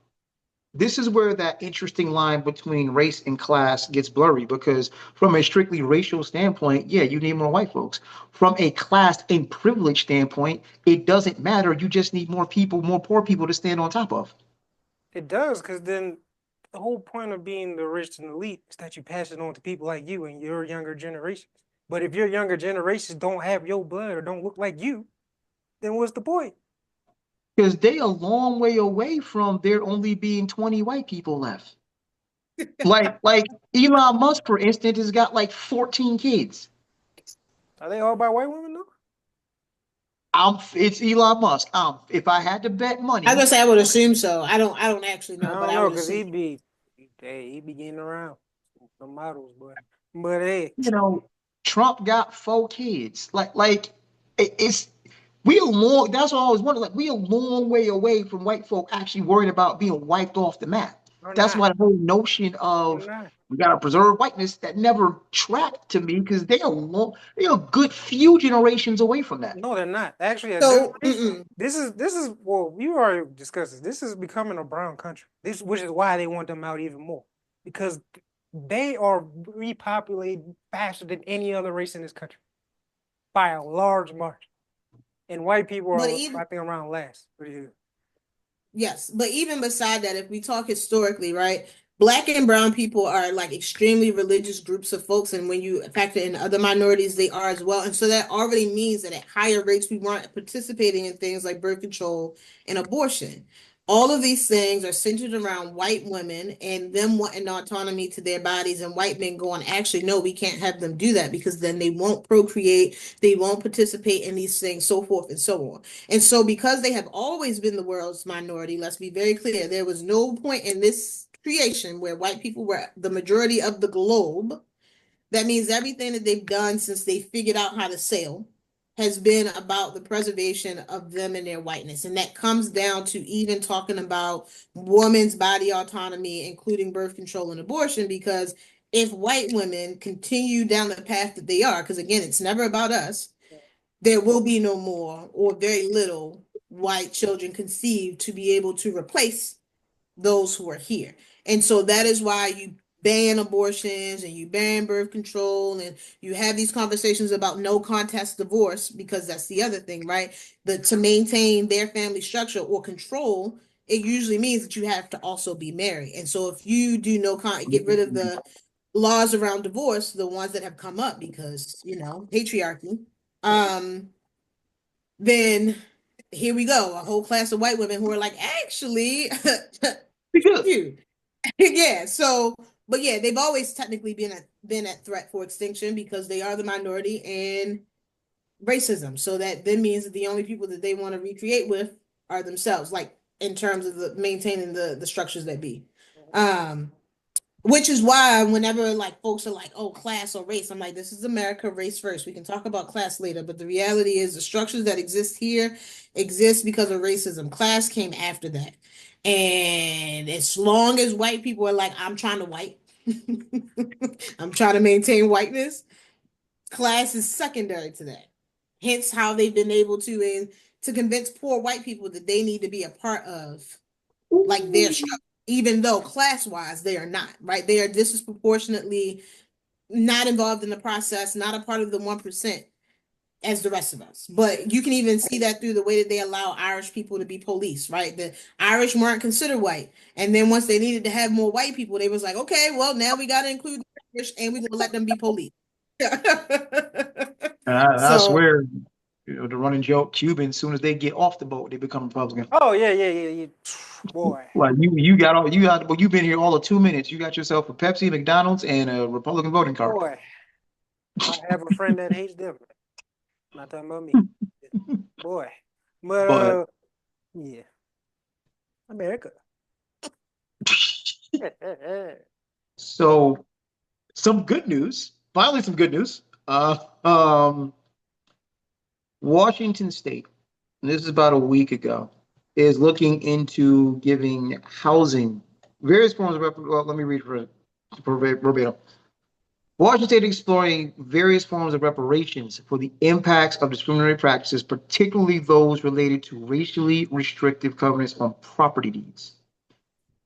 this is where that interesting line between race and class gets blurry, because from a strictly racial standpoint, yeah, you need more white folks. From a class and privilege standpoint, it doesn't matter. You just need more people, more poor people to stand on top of. It does, because then the whole point of being the rich and elite is that you pass it on to people like you and your younger generations. But if your younger generations don't have your blood or don't look like you, then what's the point? Because they a long way away from there only being 20 white people left. Like Elon Musk, for instance, has got like 14 kids. Are they all by white women though? It's Elon Musk. If I had to bet I was money, gonna say I would assume so. I don't actually I know, but don't I know, would cause assume. he be getting around some models, but hey, you know, Trump got 4 kids. It's we a long. That's what I always wondered. Like, we a long way away from white folk actually worried about being wiped off the map. or That's not, why the whole notion or of not. we gotta preserve whiteness, that never tracked to me, because they are a good few generations away from that. No, they're not. Actually, a So, generation. This is well, we already discussed this. This is becoming a brown country. Which is why they want them out even more, because they are repopulating faster than any other race in this country by a large margin, and white people but are, even I think, around last. yes, but even beside that, if we talk historically, right? Black and brown people are like extremely religious groups of folks, and when you factor in other minorities, they are as well. And so that already means that at higher rates, we weren't participating in things like birth control and abortion. All of these things are centered around white women and them wanting autonomy to their bodies, and white men going, actually, no, we can't have them do that because then they won't procreate, they won't participate in these things, so forth and so on. And so, because they have always been the world's minority, let's be very clear, there was no point in this creation where white people were the majority of the globe. That means everything that they've done since they figured out how to sail has been about the preservation of them and their whiteness. And that comes down to even talking about women's body autonomy, including birth control and abortion, because if white women continue down the path that they are, because again, it's never about us, there will be no more or very little white children conceived to be able to replace those who are here. And so that is why you ban abortions and you ban birth control and you have these conversations about no contest divorce, because that's the other thing, right? To maintain their family structure or control, it usually means that you have to also be married. And so if you do get rid of the laws around divorce, the ones that have come up because, patriarchy, then here we go, a whole class of white women who are like, actually, you. Yeah. So, but yeah, they've always technically been at threat for extinction because they are the minority and racism. So that then means that the only people that they want to recreate with are themselves, like in terms of maintaining the structures that be. Which is why whenever like folks are like, oh, class or race, I'm like, this is America, race first. We can talk about class later, but the reality is the structures that exist here exist because of racism. Class came after that. And as long as white people are like, I'm trying to white, I'm trying to maintain whiteness, class is secondary to that. Hence how they've been able to convince poor white people that they need to be a part of like their structure, even though class-wise they are not, right? They are disproportionately not involved in the process, not a part of the 1% as the rest of us. But you can even see that through the way that they allow Irish people to be police, right? The Irish weren't considered white. And then once they needed to have more white people, they was like, okay, well, now we got to include the Irish and we're going to let them be police. And I So, swear, the running joke, Cubans, as soon as they get off the boat, they become Republican. Oh yeah. Boy. Like you got all you got, well, you've been here all of 2 minutes. You got yourself a Pepsi, McDonald's, and a Republican voting card. Boy. I have a friend that hates them. Not talking about me. Boy. But But yeah. America. so some good news. Finally, some good news. Washington State, and this is about a week ago, is looking into giving housing various forms of well, let me read for verbatim. Washington State exploring various forms of reparations for the impacts of discriminatory practices, particularly those related to racially restrictive covenants on property deeds.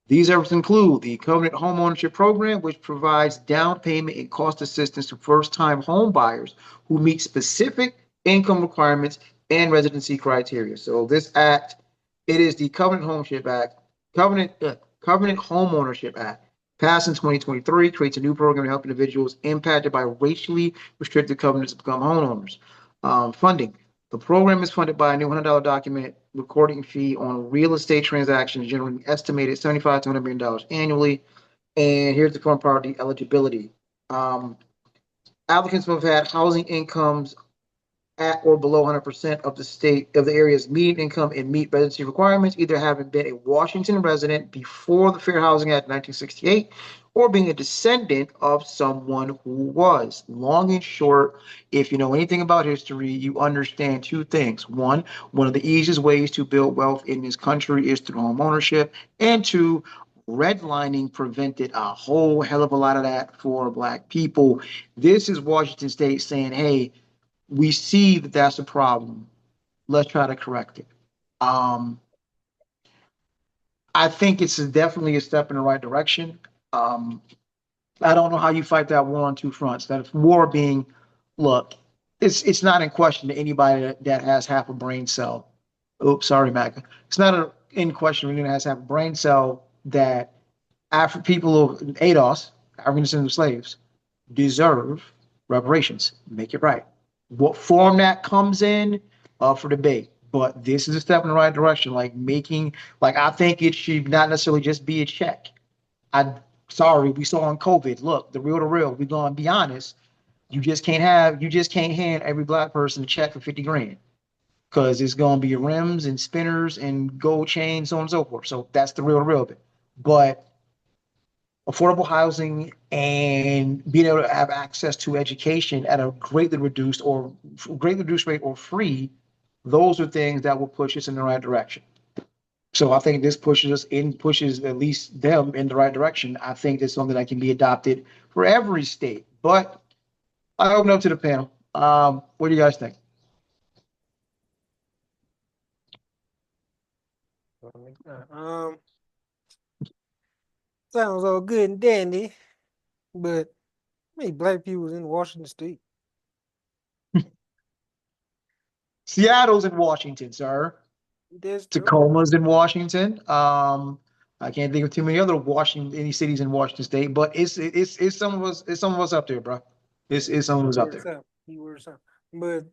These efforts include the Covenant Homeownership Program, which provides down payment and cost assistance to first-time home buyers who meet specific income requirements and residency criteria. So this act, it is the Covenant Homeownership Act, passed in 2023, creates a new program to help individuals impacted by racially restricted covenants become homeowners. Funding. The program is funded by a new $100 document recording fee on real estate transactions, generating estimated $75 to $100 million annually. And here's the fun part, the eligibility. Applicants must have had housing incomes at or below 100% of the area's median income and meet residency requirements, either having been a Washington resident before the Fair Housing Act 1968 or being a descendant of someone who was. Long and short, if you know anything about history, you understand two things. One of the easiest ways to build wealth in this country is through home ownership, and two, redlining prevented a whole hell of a lot of that for Black people. This is Washington State saying, hey, we see that that's a problem. Let's try to correct it. I think it's definitely a step in the right direction. I don't know how you fight that war on two fronts. That war being, look, it's not in question to anybody that has half a brain cell. Oops, sorry, Mac. It's not in question when anyone has half a brain cell that After people of ADOS, African descendants of slaves, deserve reparations. Make it right. What form that comes in, up for debate. But this is a step in the right direction. Like making, like I think it should not necessarily just be a check. I sorry, we saw on COVID. Look, the real. We're gonna be honest. You just can't hand every black person a check for 50 grand because it's gonna be rims and spinners and gold chains, so on and so forth. So that's the real of it. But affordable housing and being able to have access to education at a greatly reduced rate or free, those are things that will push us in the right direction. So I think this pushes at least them in the right direction. I think it's something that can be adopted for every state. But I open up to the panel. What do you guys think? Um, Sounds all good and dandy, but how many black people in Washington State? Seattle's in Washington, sir. That's true. Tacoma's in Washington. I can't think of too many other Washington any cities in Washington State, but it's some of us up there, bro. It's some of us up Works there. out. He works out. But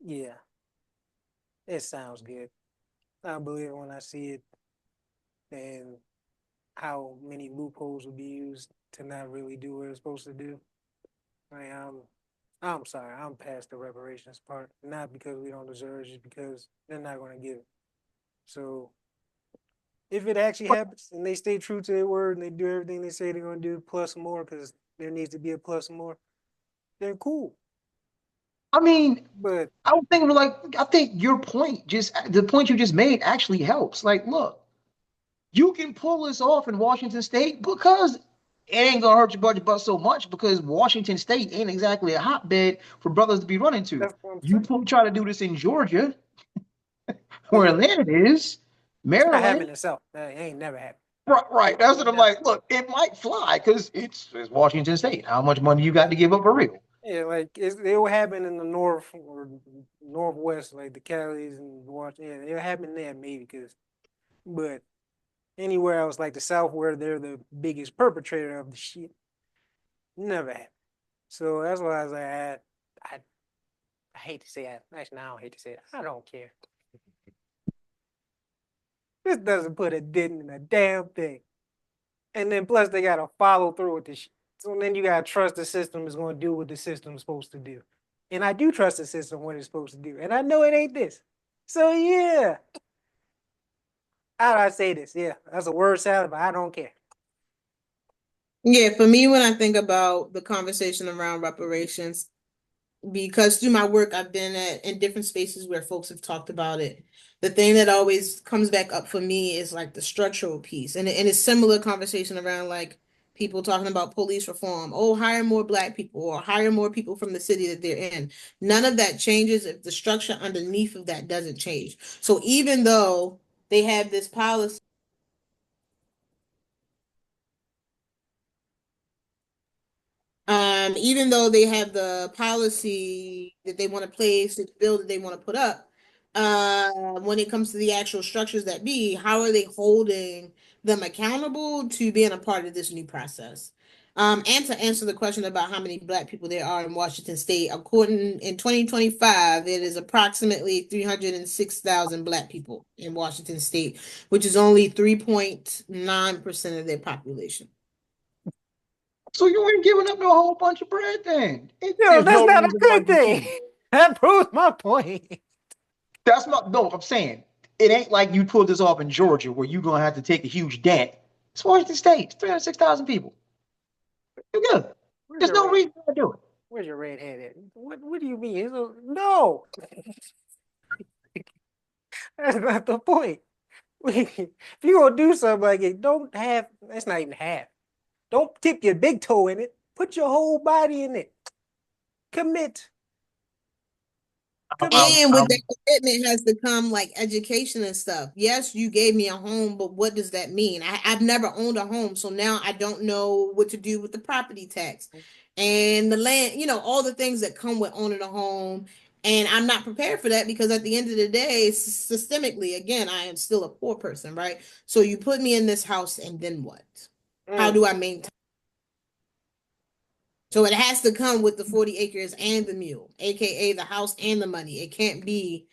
yeah, it sounds good. I believe it when I see it and how many loopholes would be used to not really do what it's supposed to do. I I'm sorry, I'm past the reparations part. Not because we don't deserve it, just because they're not gonna give it. So if it actually happens and they stay true to their word and they do everything they say they're gonna do, plus more, because there needs to be a plus more, then cool. I mean, But I don't think like I think your point just the point you just made actually helps. Like, look, you can pull this off in Washington State because it ain't gonna hurt your budget but so much because Washington State ain't exactly a hotbed for brothers to be running to. that's what I'm You saying. try to do this in Georgia, where Yeah, Atlanta is, it's not happening Maryland. itself. That ain't never happened. Right. That's what I'm Never. like. Look, it might fly because it's Washington State. How much money you got to give up for real? Yeah, like it will happen in the north or northwest, like the Calis and Washington. Yeah, it'll happen there maybe, but anywhere else, like the South, where they're the biggest perpetrator of the shit, never happened. So that's why I was like, I hate to say it. Actually, no, I don't hate to say it. I don't care. This doesn't put a dent in a damn thing. And then plus they gotta follow through with this shit. So then you gotta trust the system is gonna do what the system's supposed to do. And I do trust the system what it's supposed to do. And I know it ain't this. So yeah. How do I say this? Yeah, that's a word salad, but I don't care. Yeah, for me, when I think about the conversation around reparations, because through my work, I've been in different spaces where folks have talked about it. The thing that always comes back up for me is like the structural piece, and it's similar conversation around like people talking about police reform. Oh, hire more black people or hire more people from the city that they're in. None of that changes if the structure underneath of that doesn't change. So even though they have this policy. Even though they have the policy that they want to place, the bill that they want to put up, when it comes to the actual structures that be, how are they holding them accountable to being a part of this new process? And to answer the question about how many black people there are in Washington State, according in 2025, it is approximately 306,000 black people in Washington State, which is only 3.9% of their population. So you ain't giving up no whole bunch of bread then. Yo, There's that's no not a reason why good you thing. can't. That proves my point. That's not, no, I'm saying it ain't like you pulled this off in Georgia where you're going to have to take a huge dent. It's Washington State, it's 306,000 people. You're good. Where's There's your no red? reason to do it. Where's your red head at? What do you mean? No, that's not the point. If you gonna do something like it, don't have. That's not even half. Don't tip your big toe in it. Put your whole body in it. Commit. Commit. And with that commitment has to come like education and stuff. Yes, you gave me a home, but what does that mean? I've never owned a home, so now I don't know what to do with the property tax and the land, all the things that come with owning a home And I'm not prepared for that because at the end of the day, systemically, again, I am still a poor person, right? So you put me in this house and then what? How do I maintain? So it has to come with the 40 acres and the mule, aka the house and the money. It can't be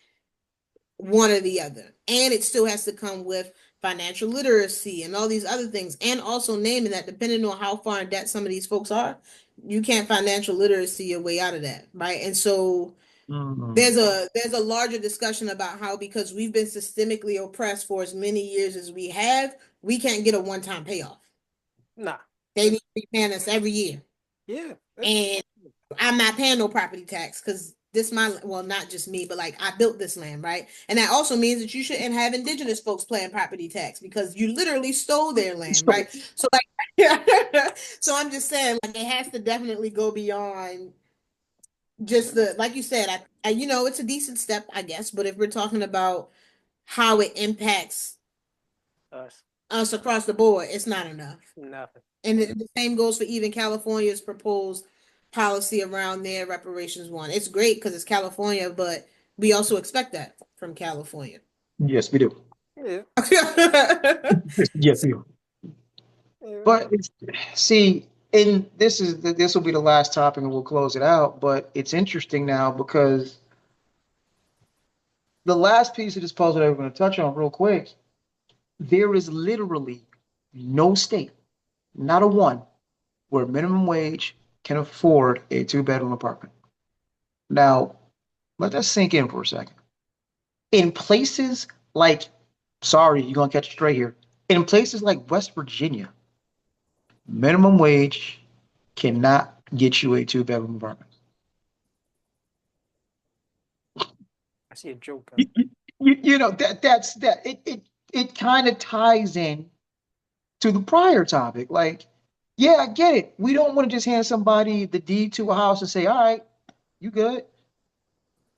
one or the other. And it still has to come with financial literacy and all these other things. And also naming that depending on how far in debt some of these folks are, you can't financial literacy your way out of that. Right. And so there's a larger discussion about how because we've been systemically oppressed for as many years as we have, we can't get a one-time payoff. Nah. They need to be paying us every year. Yeah. And I'm not paying no property tax because well, not just me, but like I built this land, right? And that also means that you shouldn't have indigenous folks paying property tax because you literally stole their land, right? So like, so I'm just saying, like, it has to definitely go beyond just like you said, it's a decent step, I guess, but if we're talking about how it impacts us across the board, it's not enough. Nothing. And the same goes for even California's proposed policy around their reparations one. It's great because it's California, but we also expect that from California. Yes, we do. Yeah. Yes, we do. But see, and this will be the last topic, and we'll close it out. But it's interesting now because the last piece of this puzzle that we're going to touch on real quick, there is literally no state, not a one, where minimum wage can afford a two-bedroom apartment. Now, let that sink in for a second. In places like, sorry, you're going to catch it straight here. In places like West Virginia, minimum wage cannot get you a two-bedroom apartment. I see a joke. That's that. It kind of ties in to the prior topic. Like, yeah, I get it. We don't want to just hand somebody the deed to a house and say, all right, you good.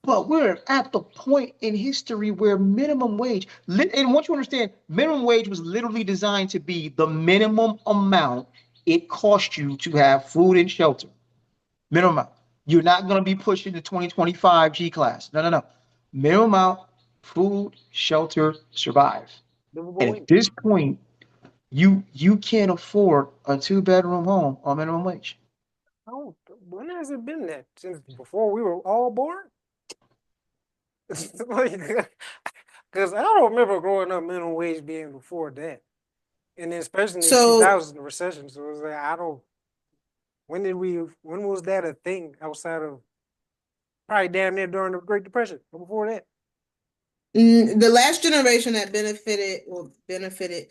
But we're at the point in history where minimum wage, and once you understand, minimum wage was literally designed to be the minimum amount it cost you to have food and shelter. Minimum amount. You're not going to be pushing the 2025 G class. No. Minimum amount, food, shelter, survive. And at this point, you can't afford a two-bedroom home on minimum wage. Oh, when has it been that? Since before we were all born? Because I don't remember growing up minimum wage being before that. And then especially in the 2000 recession. So it was like, when was that a thing outside of probably down there during the Great Depression or before that? The last generation that benefited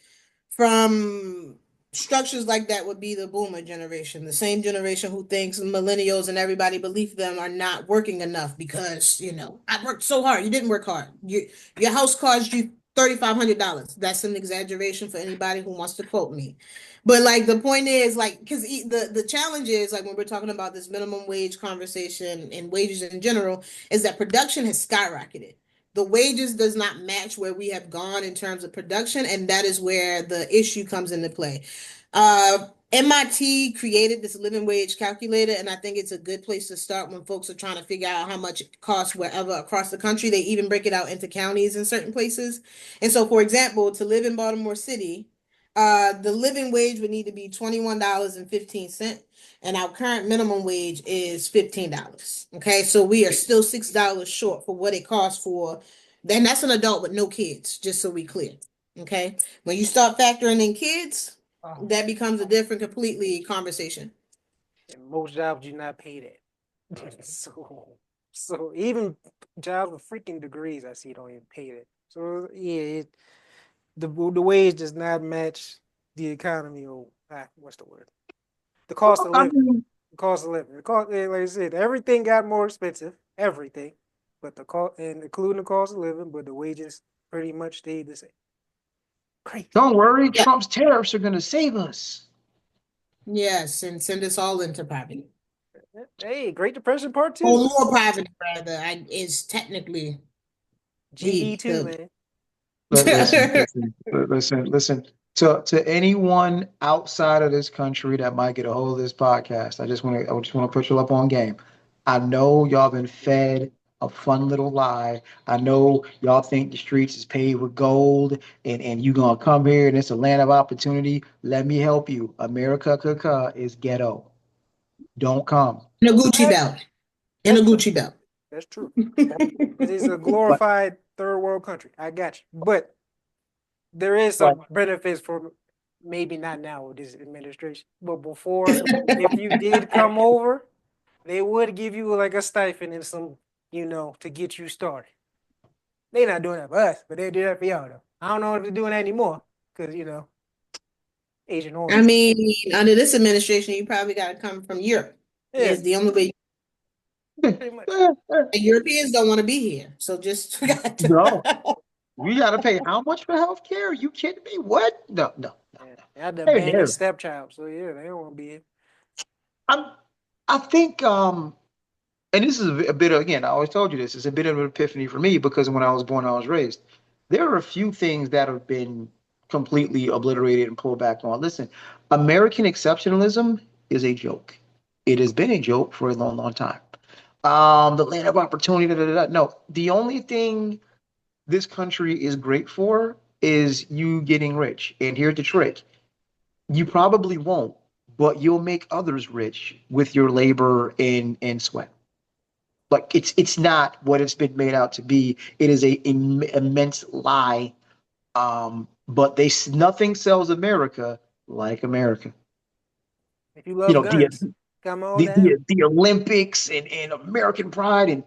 from structures like that would be the boomer generation, the same generation who thinks millennials and everybody beneath them are not working enough because, I worked so hard. You didn't work hard. Your house cost you $3,500. That's an exaggeration for anybody who wants to quote me. But like the point is, like, because the challenge is, like, when we're talking about this minimum wage conversation and wages in general, is that production has skyrocketed. The wages does not match where we have gone in terms of production, and that is where the issue comes into play. MIT created this living wage calculator, and I think it's a good place to start when folks are trying to figure out how much it costs wherever across the country. They even break it out into counties in certain places. And so, for example, to live in Baltimore City, the living wage would need to be $21.15. And our current minimum wage is $15. Okay, so we are still $6 short for what it costs for. Then that's an adult with no kids, just so we clear. Okay, when you start factoring in kids, that becomes a different, completely conversation. And most jobs do not pay that. so even jobs with freaking degrees, I see, don't even pay that. So yeah, the wage does not match the economy or what's the word? The cost of living. The cost of living. Like I said, everything got more expensive. Everything, but the cost, and including the cost of living, but the wages pretty much stayed the same. Crazy. Don't worry, Trump's tariffs are going to save us. Yes, and send us all into poverty. Hey, Great Depression Part 2. Or more poverty, rather, is technically GD2, man. Listen. To anyone outside of this country that might get a hold of this podcast, I just want to put you up on game. I know y'all been fed a fun little lie. I know y'all think the streets is paved with gold and you gonna come here and it's a land of opportunity. Let me help you. America is ghetto. Don't come. In a Gucci That belt. In a that's true. Gucci belt. That's true. It is a But glorified third world country. I got you. But there is but some benefits for maybe not now with this administration, but before, if you did come over, they would give you like a stipend and some, to get you started. They're not doing that for us, but they do that for y'all though. I don't know if they're doing that anymore because Asian I origin. mean, under this administration, you probably got to come from Europe. Yeah, It's the only way. pretty much. And Europeans don't want to be here, so just got no. to. We gotta pay how much for health care? Are you kidding me? What? No, no, no, Yeah, no. they had to Hey, abandon no. stepchild, so yeah, they don't want to be here. I'm I think and this is a bit of, again, I always told you this, it's a bit of an epiphany for me because when I was born, I was raised. There are a few things that have been completely obliterated and pulled back on. Listen, American exceptionalism is a joke. It has been a joke for a long, long time. The land of opportunity, da, da, da, da. No, the only thing this country is great for is you getting rich. And here's the trick. You probably won't, but you'll make others rich with your labor and sweat. Like it's not what it's been made out to be. It is a immense lie. But nothing sells America like America. If you You love know, guns, come on down. the Olympics and American pride and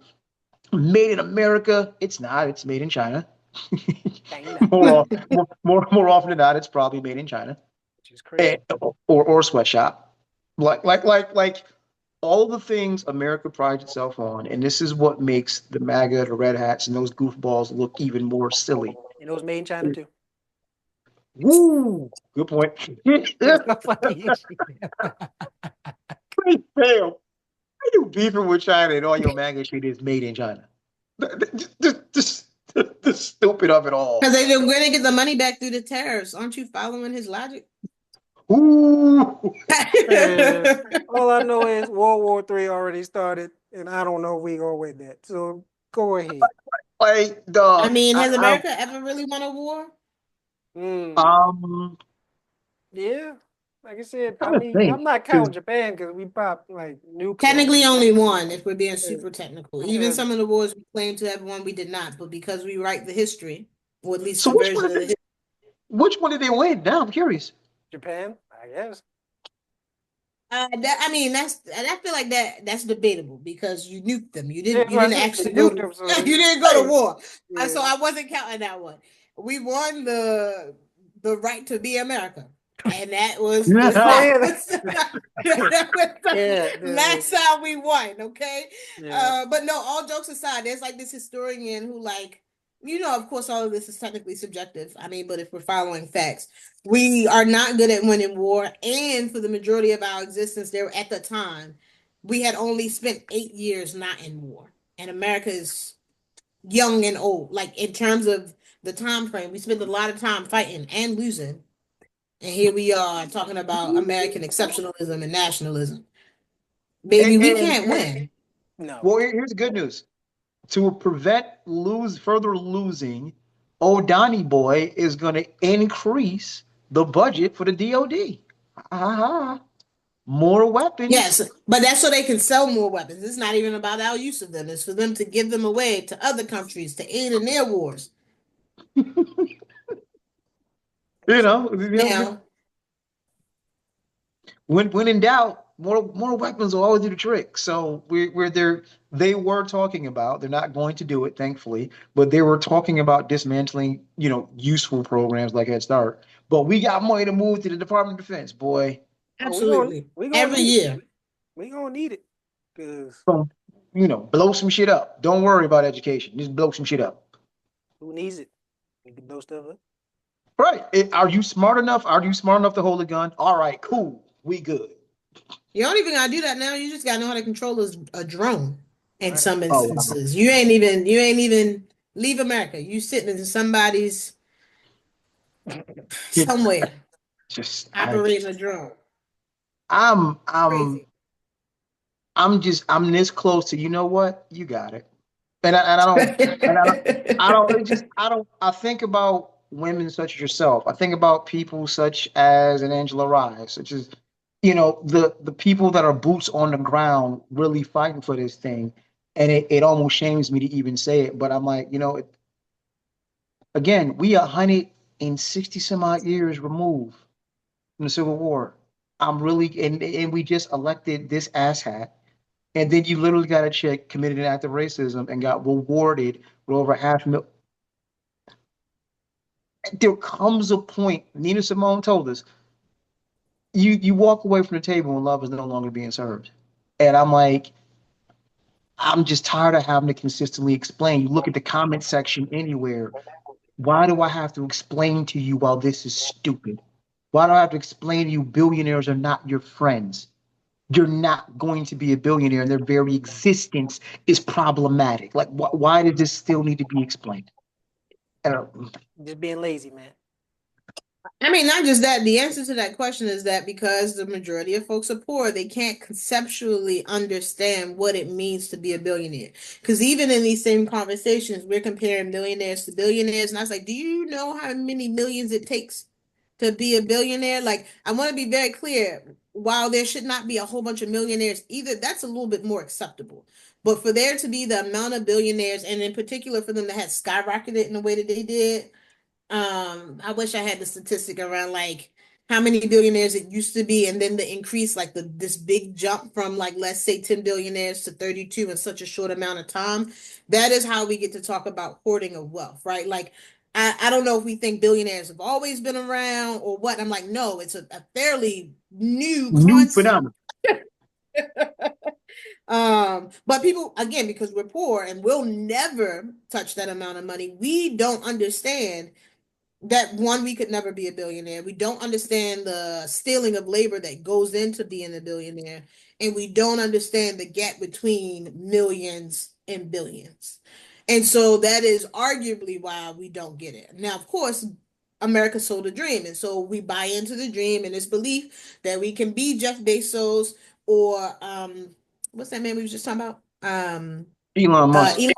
made in America. It's not. It's made in China. China, More often than not, it's probably made in China which is crazy. or sweatshop. Like all the things America prides itself on, and this is what makes the MAGA, the Red Hats, and those goofballs look even more silly. And it was made in China too. Woo! Good point. That's so funny. Damn, are you beefing with China and all your MAGA shit is made in China? The stupid of it all. Because they're going to get the money back through the tariffs. Aren't you following his logic? Ooh. Man, all I know is World War III already started, and I don't know if we gonna win that. So go ahead. Like, I dog. mean, has America ever really won a war? Um, Yeah, like I said, I trying to mean, think. I'm not 'Cause counting Japan because we popped like nukes on Technically, them. only one, if we're being Yeah, super technical. Even yeah. some of the wars we claim to have won, we did not. But because we write the history, or at least So a version of the history. which one did they win? Now I'm curious. Japan, I guess. I mean, I feel like that's debatable because you nuked them. You Yeah, didn't. that's You what I didn't said. actually They go nuked to. them, so You didn't go to Hey, war. So yeah. I wasn't counting that one. We won the right to be America, and that was Oh that yeah, was, that was yeah, the last time we won. Okay, yeah. but no. All jokes aside, there's like this historian who of course, all of this is technically subjective. I mean, but if we're following facts, we are not good at winning war. And for the majority of our existence, there at the time, we had only spent 8 years not in war. And America is young and old. Like in terms of the time frame, we spent a lot of time fighting and losing. And here we are talking about American exceptionalism and nationalism. and, Baby, we and, can't and win. No, we well, can't. here's the good news. To prevent further losing, O'Donnell boy is going to increase the budget for the DoD. Ah, more weapons. Yes, but that's so they can sell more weapons. It's not even about our use of them. It's for them to give them away to other countries to aid in their wars. You know, Now, when in doubt, more weapons will always do the trick. So we're there. They were talking about. They're not going to do it, thankfully, but they were talking about dismantling, useful programs like Head Start. But we got money to move to the Department of Defense, boy. Oh, we gonna absolutely. we gonna Every need it. year. We gonna need it because So, blow some shit up. Don't worry about education. Just blow some shit up. who needs it? We can blow stuff up. Right. Are you smart enough? Are you smart enough to hold a gun? All right, cool. We good. You don't even gotta do that now. You just gotta know how to control a drone in Right. some Oh, wow. instances. You ain't even leave America. You sitting in somebody's It somewhere just operating a drone. I'm I'm Crazy. I'm this close to, you know what? You got it. I think about women such as yourself. I think about people such as an Angela Rye, such as, the people that are boots on the ground really fighting for this thing. And it almost shames me to even say it, but I'm like, again, we 160 some odd years removed from the Civil War. I'm really, and we just elected this asshat. And then you literally got a chick committed an act of racism and got rewarded with over half a mil. There comes a point, Nina Simone told us, you walk away from the table and love is no longer being served. And I'm like, I'm just tired of having to consistently explain. You look at the comment section anywhere. Why do I have to explain to you while this is stupid? Why do I have to explain to you billionaires are not your friends? You're not going to be a billionaire, and their very existence is problematic. Like, why does this still need to be explained? I don't know. Just being lazy, man. I mean, not just that. The answer to that question is that because the majority of folks are poor, they can't conceptually understand what it means to be a billionaire. Because even in these same conversations, we're comparing millionaires to billionaires. And I was like, do you know how many millions it takes to be a billionaire? Like, I want to be very clear. While there should not be a whole bunch of millionaires either, that's a little bit more acceptable. But for there to be the amount of billionaires, and in particular for them to have skyrocketed in the way that they did, I wish I had the statistic around like how many billionaires it used to be, and then the increase, like this big jump from like let's say 10 billionaires to 32 in such a short amount of time. That is how we get to talk about hoarding of wealth, right? Like I don't know if we think billionaires have always been around or what. I'm like, no, it's a fairly new New concept. phenomenon. But people, again, because we're poor and we'll never touch that amount of money, we don't understand that one, we could never be a billionaire. We don't understand the stealing of labor that goes into being a billionaire, and we don't understand the gap between millions and billions. And so that is arguably why we don't get it. Now, of course, America sold a dream, and so we buy into the dream and this belief that we can be Jeff Bezos or what's that man we was just talking about? Elon Musk. Elon,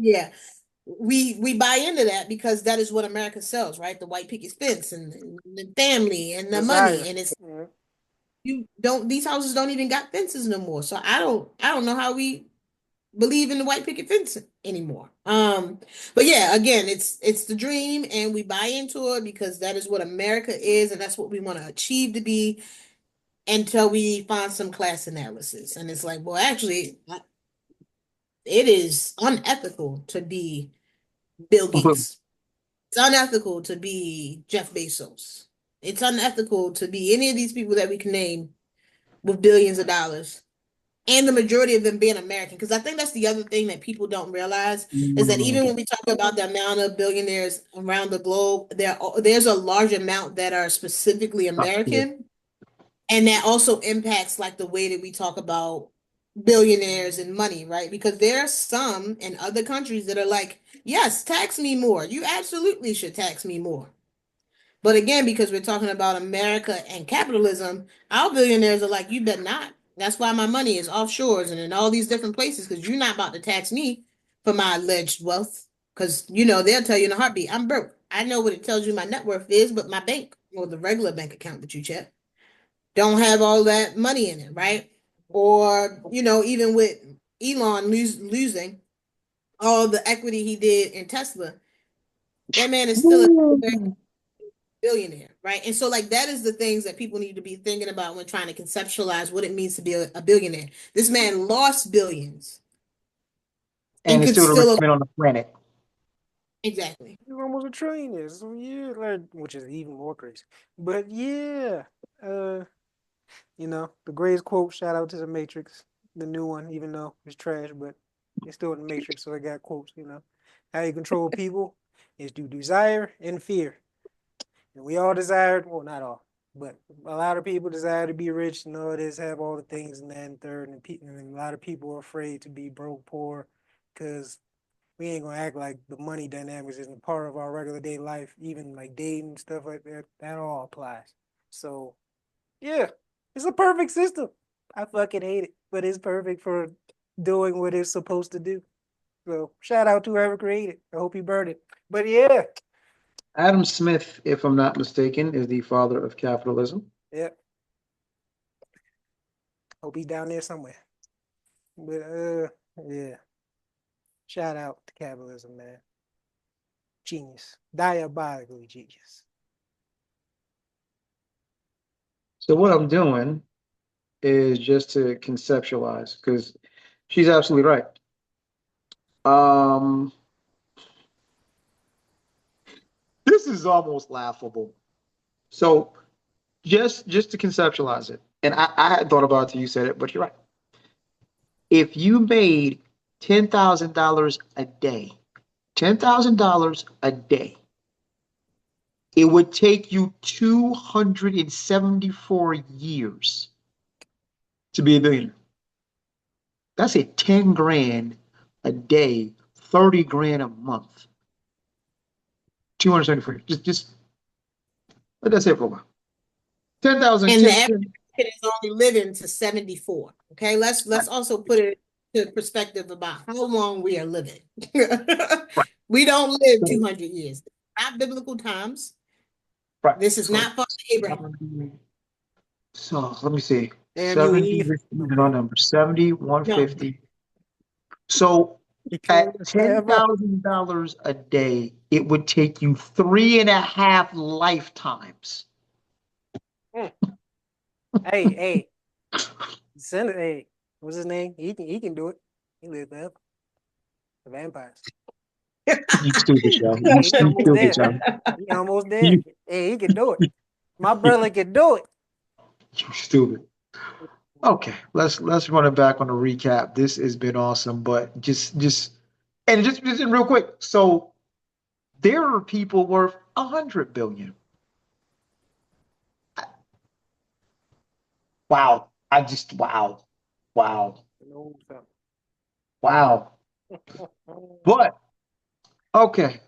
yeah, we buy into that because that is what America sells, right? The white picket fence and the family and the money, Desire. and it's Yeah. you don't these houses don't even got fences no more. So I don't know how we believe in the white picket fence anymore. But yeah, again, it's the dream, and we buy into it because that is what America is, and that's what we want to achieve to be until we find some class analysis, and it's like, well, actually, it is unethical to be Bill But Gates. It's unethical to be Jeff Bezos. It's unethical to be any of these people that we can name with billions of dollars. And the majority of them being American. Because I think that's the other thing that people don't realize is that even when we talk about the amount of billionaires around the globe, there's a large amount that are specifically American. And that also impacts like the way that we talk about billionaires and money, right? Because there are some in other countries that are like, yes, tax me more. You absolutely should tax me more. But again, because we're talking about America and capitalism, our billionaires are like, you bet not. That's why my money is offshores and in all these different places, because you're not about to tax me for my alleged wealth. Because, they'll tell you in a heartbeat, I'm broke. I know what it tells you my net worth is, but my bank or the regular bank account that you check don't have all that money in it, right? Or, even with Elon losing all the equity he did in Tesla, that man is still a billionaire, right? And so, like, that is the things that people need to be thinking about when trying to conceptualize what it means to be a billionaire. This man lost billions and and it's could still the still richest man on the planet. exactly. You're almost a trillionaire. So yeah, like, which is even more crazy. But yeah, uh, the greatest quote, shout out to the Matrix, the new one, even though it's trash, but it's still in the Matrix, so I got quotes. How you control people is through desire and fear. And we all desire, well, not all, but a lot of people desire to be rich and all this, have all the things and that and third, and a lot of people are afraid to be broke, poor, because we ain't gonna act like the money dynamics isn't part of our regular day life, even like dating and stuff like that. That all applies. So yeah, it's a perfect system. I fucking hate it, but it's perfect for doing what it's supposed to do. So shout out to whoever created. I hope he burned it. But yeah, Adam Smith, if I'm not mistaken, is the father of capitalism. yeah. Hope he's down there somewhere. But yeah. Shout out to capitalism, man. Genius. Diabolically genius. So what I'm doing is just to conceptualize, because she's absolutely right. Um, this is almost laughable. So just to conceptualize it, and I had thought about it till you said it, but you're right. If you made $10,000 a day, $10,000 a day, it would take you 274 years to be a billionaire. That's a 10 grand a day, 30 grand a month. 274. Just let that sit for a while. 10,000, And the 10, average 10. is only living to 74. Okay, let's also put it to perspective about how long we are living. Right. We don't live So, 200 years. Not biblical times. right. This is not Father Abraham. So let me see. Damn you, 70, Eve. no number, 70, No. 150. So You can't at forever. $10,000 a day, it would take you 3.5 lifetimes. Mm. Hey. Send it. Hey, what's his name? He can do it. He lived forever. The vampires. You stupid, yo. You He almost stupid, there. yo. He almost there. You, Hey, he can do it. My brother can do it. you stupid. Okay, let's run it back on the recap. This has been awesome, but just real quick. So there are people worth 100 billion. Wow. Wow. No, something. Wow. But okay,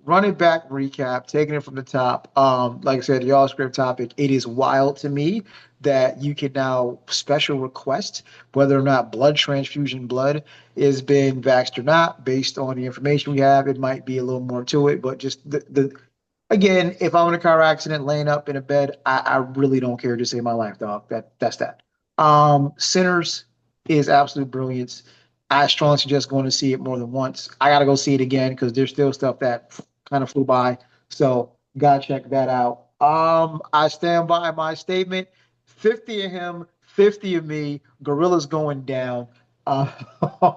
running back recap, taking it from the top. Like I said, y'all script topic. It is wild to me that you can now special request whether or not blood transfusion blood is been vaxxed or not, based on the information we have. It might be a little more to it, but just the again, if I'm in a car accident laying up in a bed, I really don't care to save my life, dog. That's that. Sinners is absolute brilliance. I strongly suggest going to see it more than once. I gotta go see it again because there's still stuff that kind of flew by. So gotta check that out. I stand by my statement. 50 of him, 50 of me. Gorilla's going down. Uh,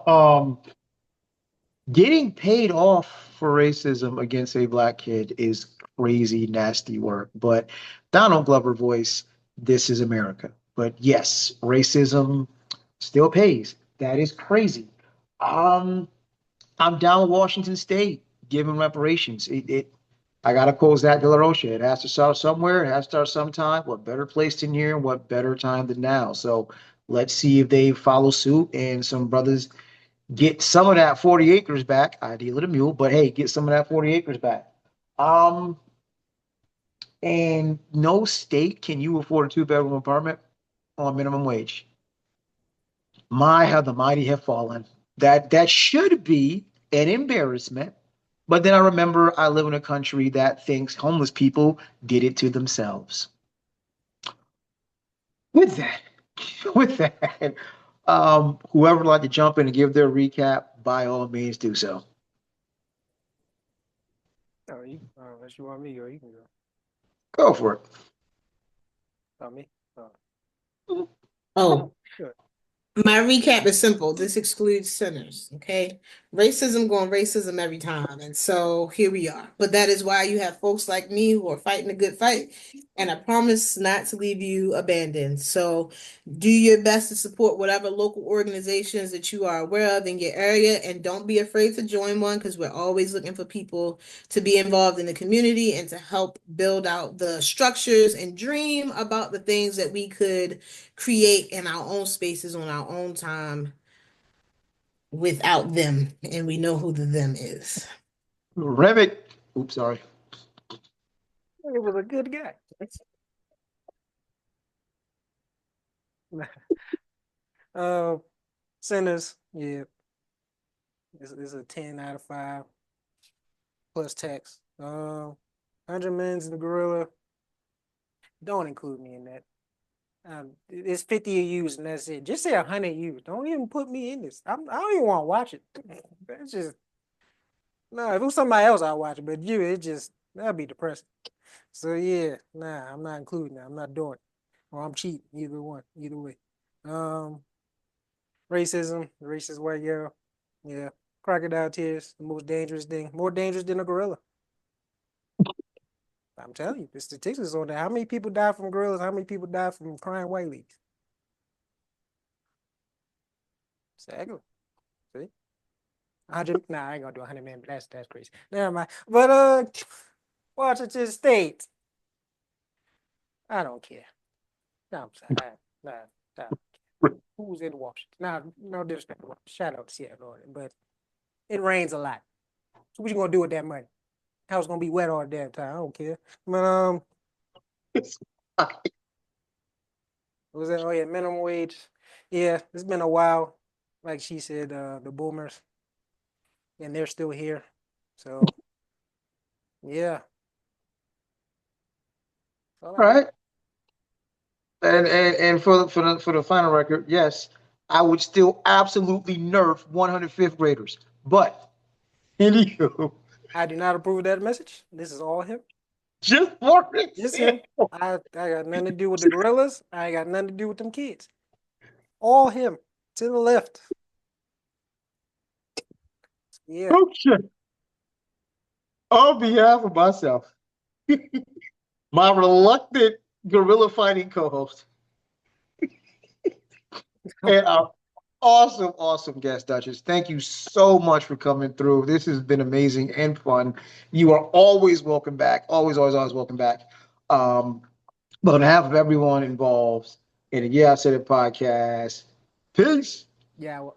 um, Getting paid off for racism against a black kid is crazy, nasty work. But Donald Glover voice, this is America. But yes, racism still pays. That is crazy. Um, I'm down with Washington State giving reparations. I gotta close that De La Rocha. It has to start somewhere. It has to start sometime. What better place than here? What better time than now? So let's see if they follow suit and some brothers get some of that 40 acres back, ideally the mule, but hey, get some of that 40 acres back. Um, and no state can you afford a two-bedroom apartment on minimum wage. My, how the mighty have fallen. That should be an embarrassment. But then I remember I live in a country that thinks homeless people did it to themselves. With that, with that, whoever would like to jump in and give their recap, by all means do so. Oh, unless you want me, or you can go. Go for it. Not me. Oh, Oh, good. my recap is simple. This excludes sinners, okay? Racism going racism every time. And so here we are. But that is why you have folks like me who are fighting a good fight. And I promise not to leave you abandoned. So do your best to support whatever local organizations that you are aware of in your area. And don't be afraid to join one because we're always looking for people to be involved in the community and to help build out the structures and dream about the things that we could create in our own spaces on our own time without them. And we know who the them is. Remick. Oops, sorry. It was a good guy. uh, sinners. Yeah. It's a 10 out of 5 plus tax. 100 mins in the gorilla. Don't include me in that. It's 50 a use and that's it. Just say 100 use. Don't even put me in this. I don't even want to watch it. It's just no. If it was somebody else, I'd watch it. But you, it just that'd be depressing. So yeah, nah, I'm not including that. I'm not doing it. Or I'm cheating. Either one. Either way. Um, racism, the racist white girl. Yeah. Crocodile tears, the most dangerous thing. More dangerous than a gorilla. I'm telling you, the statistics on that. How many people die from gorillas? How many people die from crying white ladies? Exactly. See? 100. Nah, I ain't gonna do 100 men, but that's crazy. Never mind. But Washington State. I don't care. No, I'm sorry. Nah. Who's in Washington? Nah, no disrespect. Shout out to Seattle, but it rains a lot. So what you gonna do with that money? House gonna be wet all the damn time. I don't care. But what was that? Oh yeah, minimum wage. Yeah, it's been a while. Like she said, the boomers, and they're still here. So yeah. All right. And for the final record, yes, I would still absolutely nerf 105th graders. But anywho, I do not approve of that message. This is all him. just for Just him. example, I got nothing to do with the gorillas. I ain't got nothing to do with them kids. All him. To the left. Yeah. okay. On behalf of myself, my reluctant gorilla fighting co-host, and our awesome guest, Duchess. Thank you so much for coming through. This has been amazing and fun. You are always welcome back. Always welcome back. But on behalf of everyone involved in the Yeah, I Said It podcast, peace. Yeah.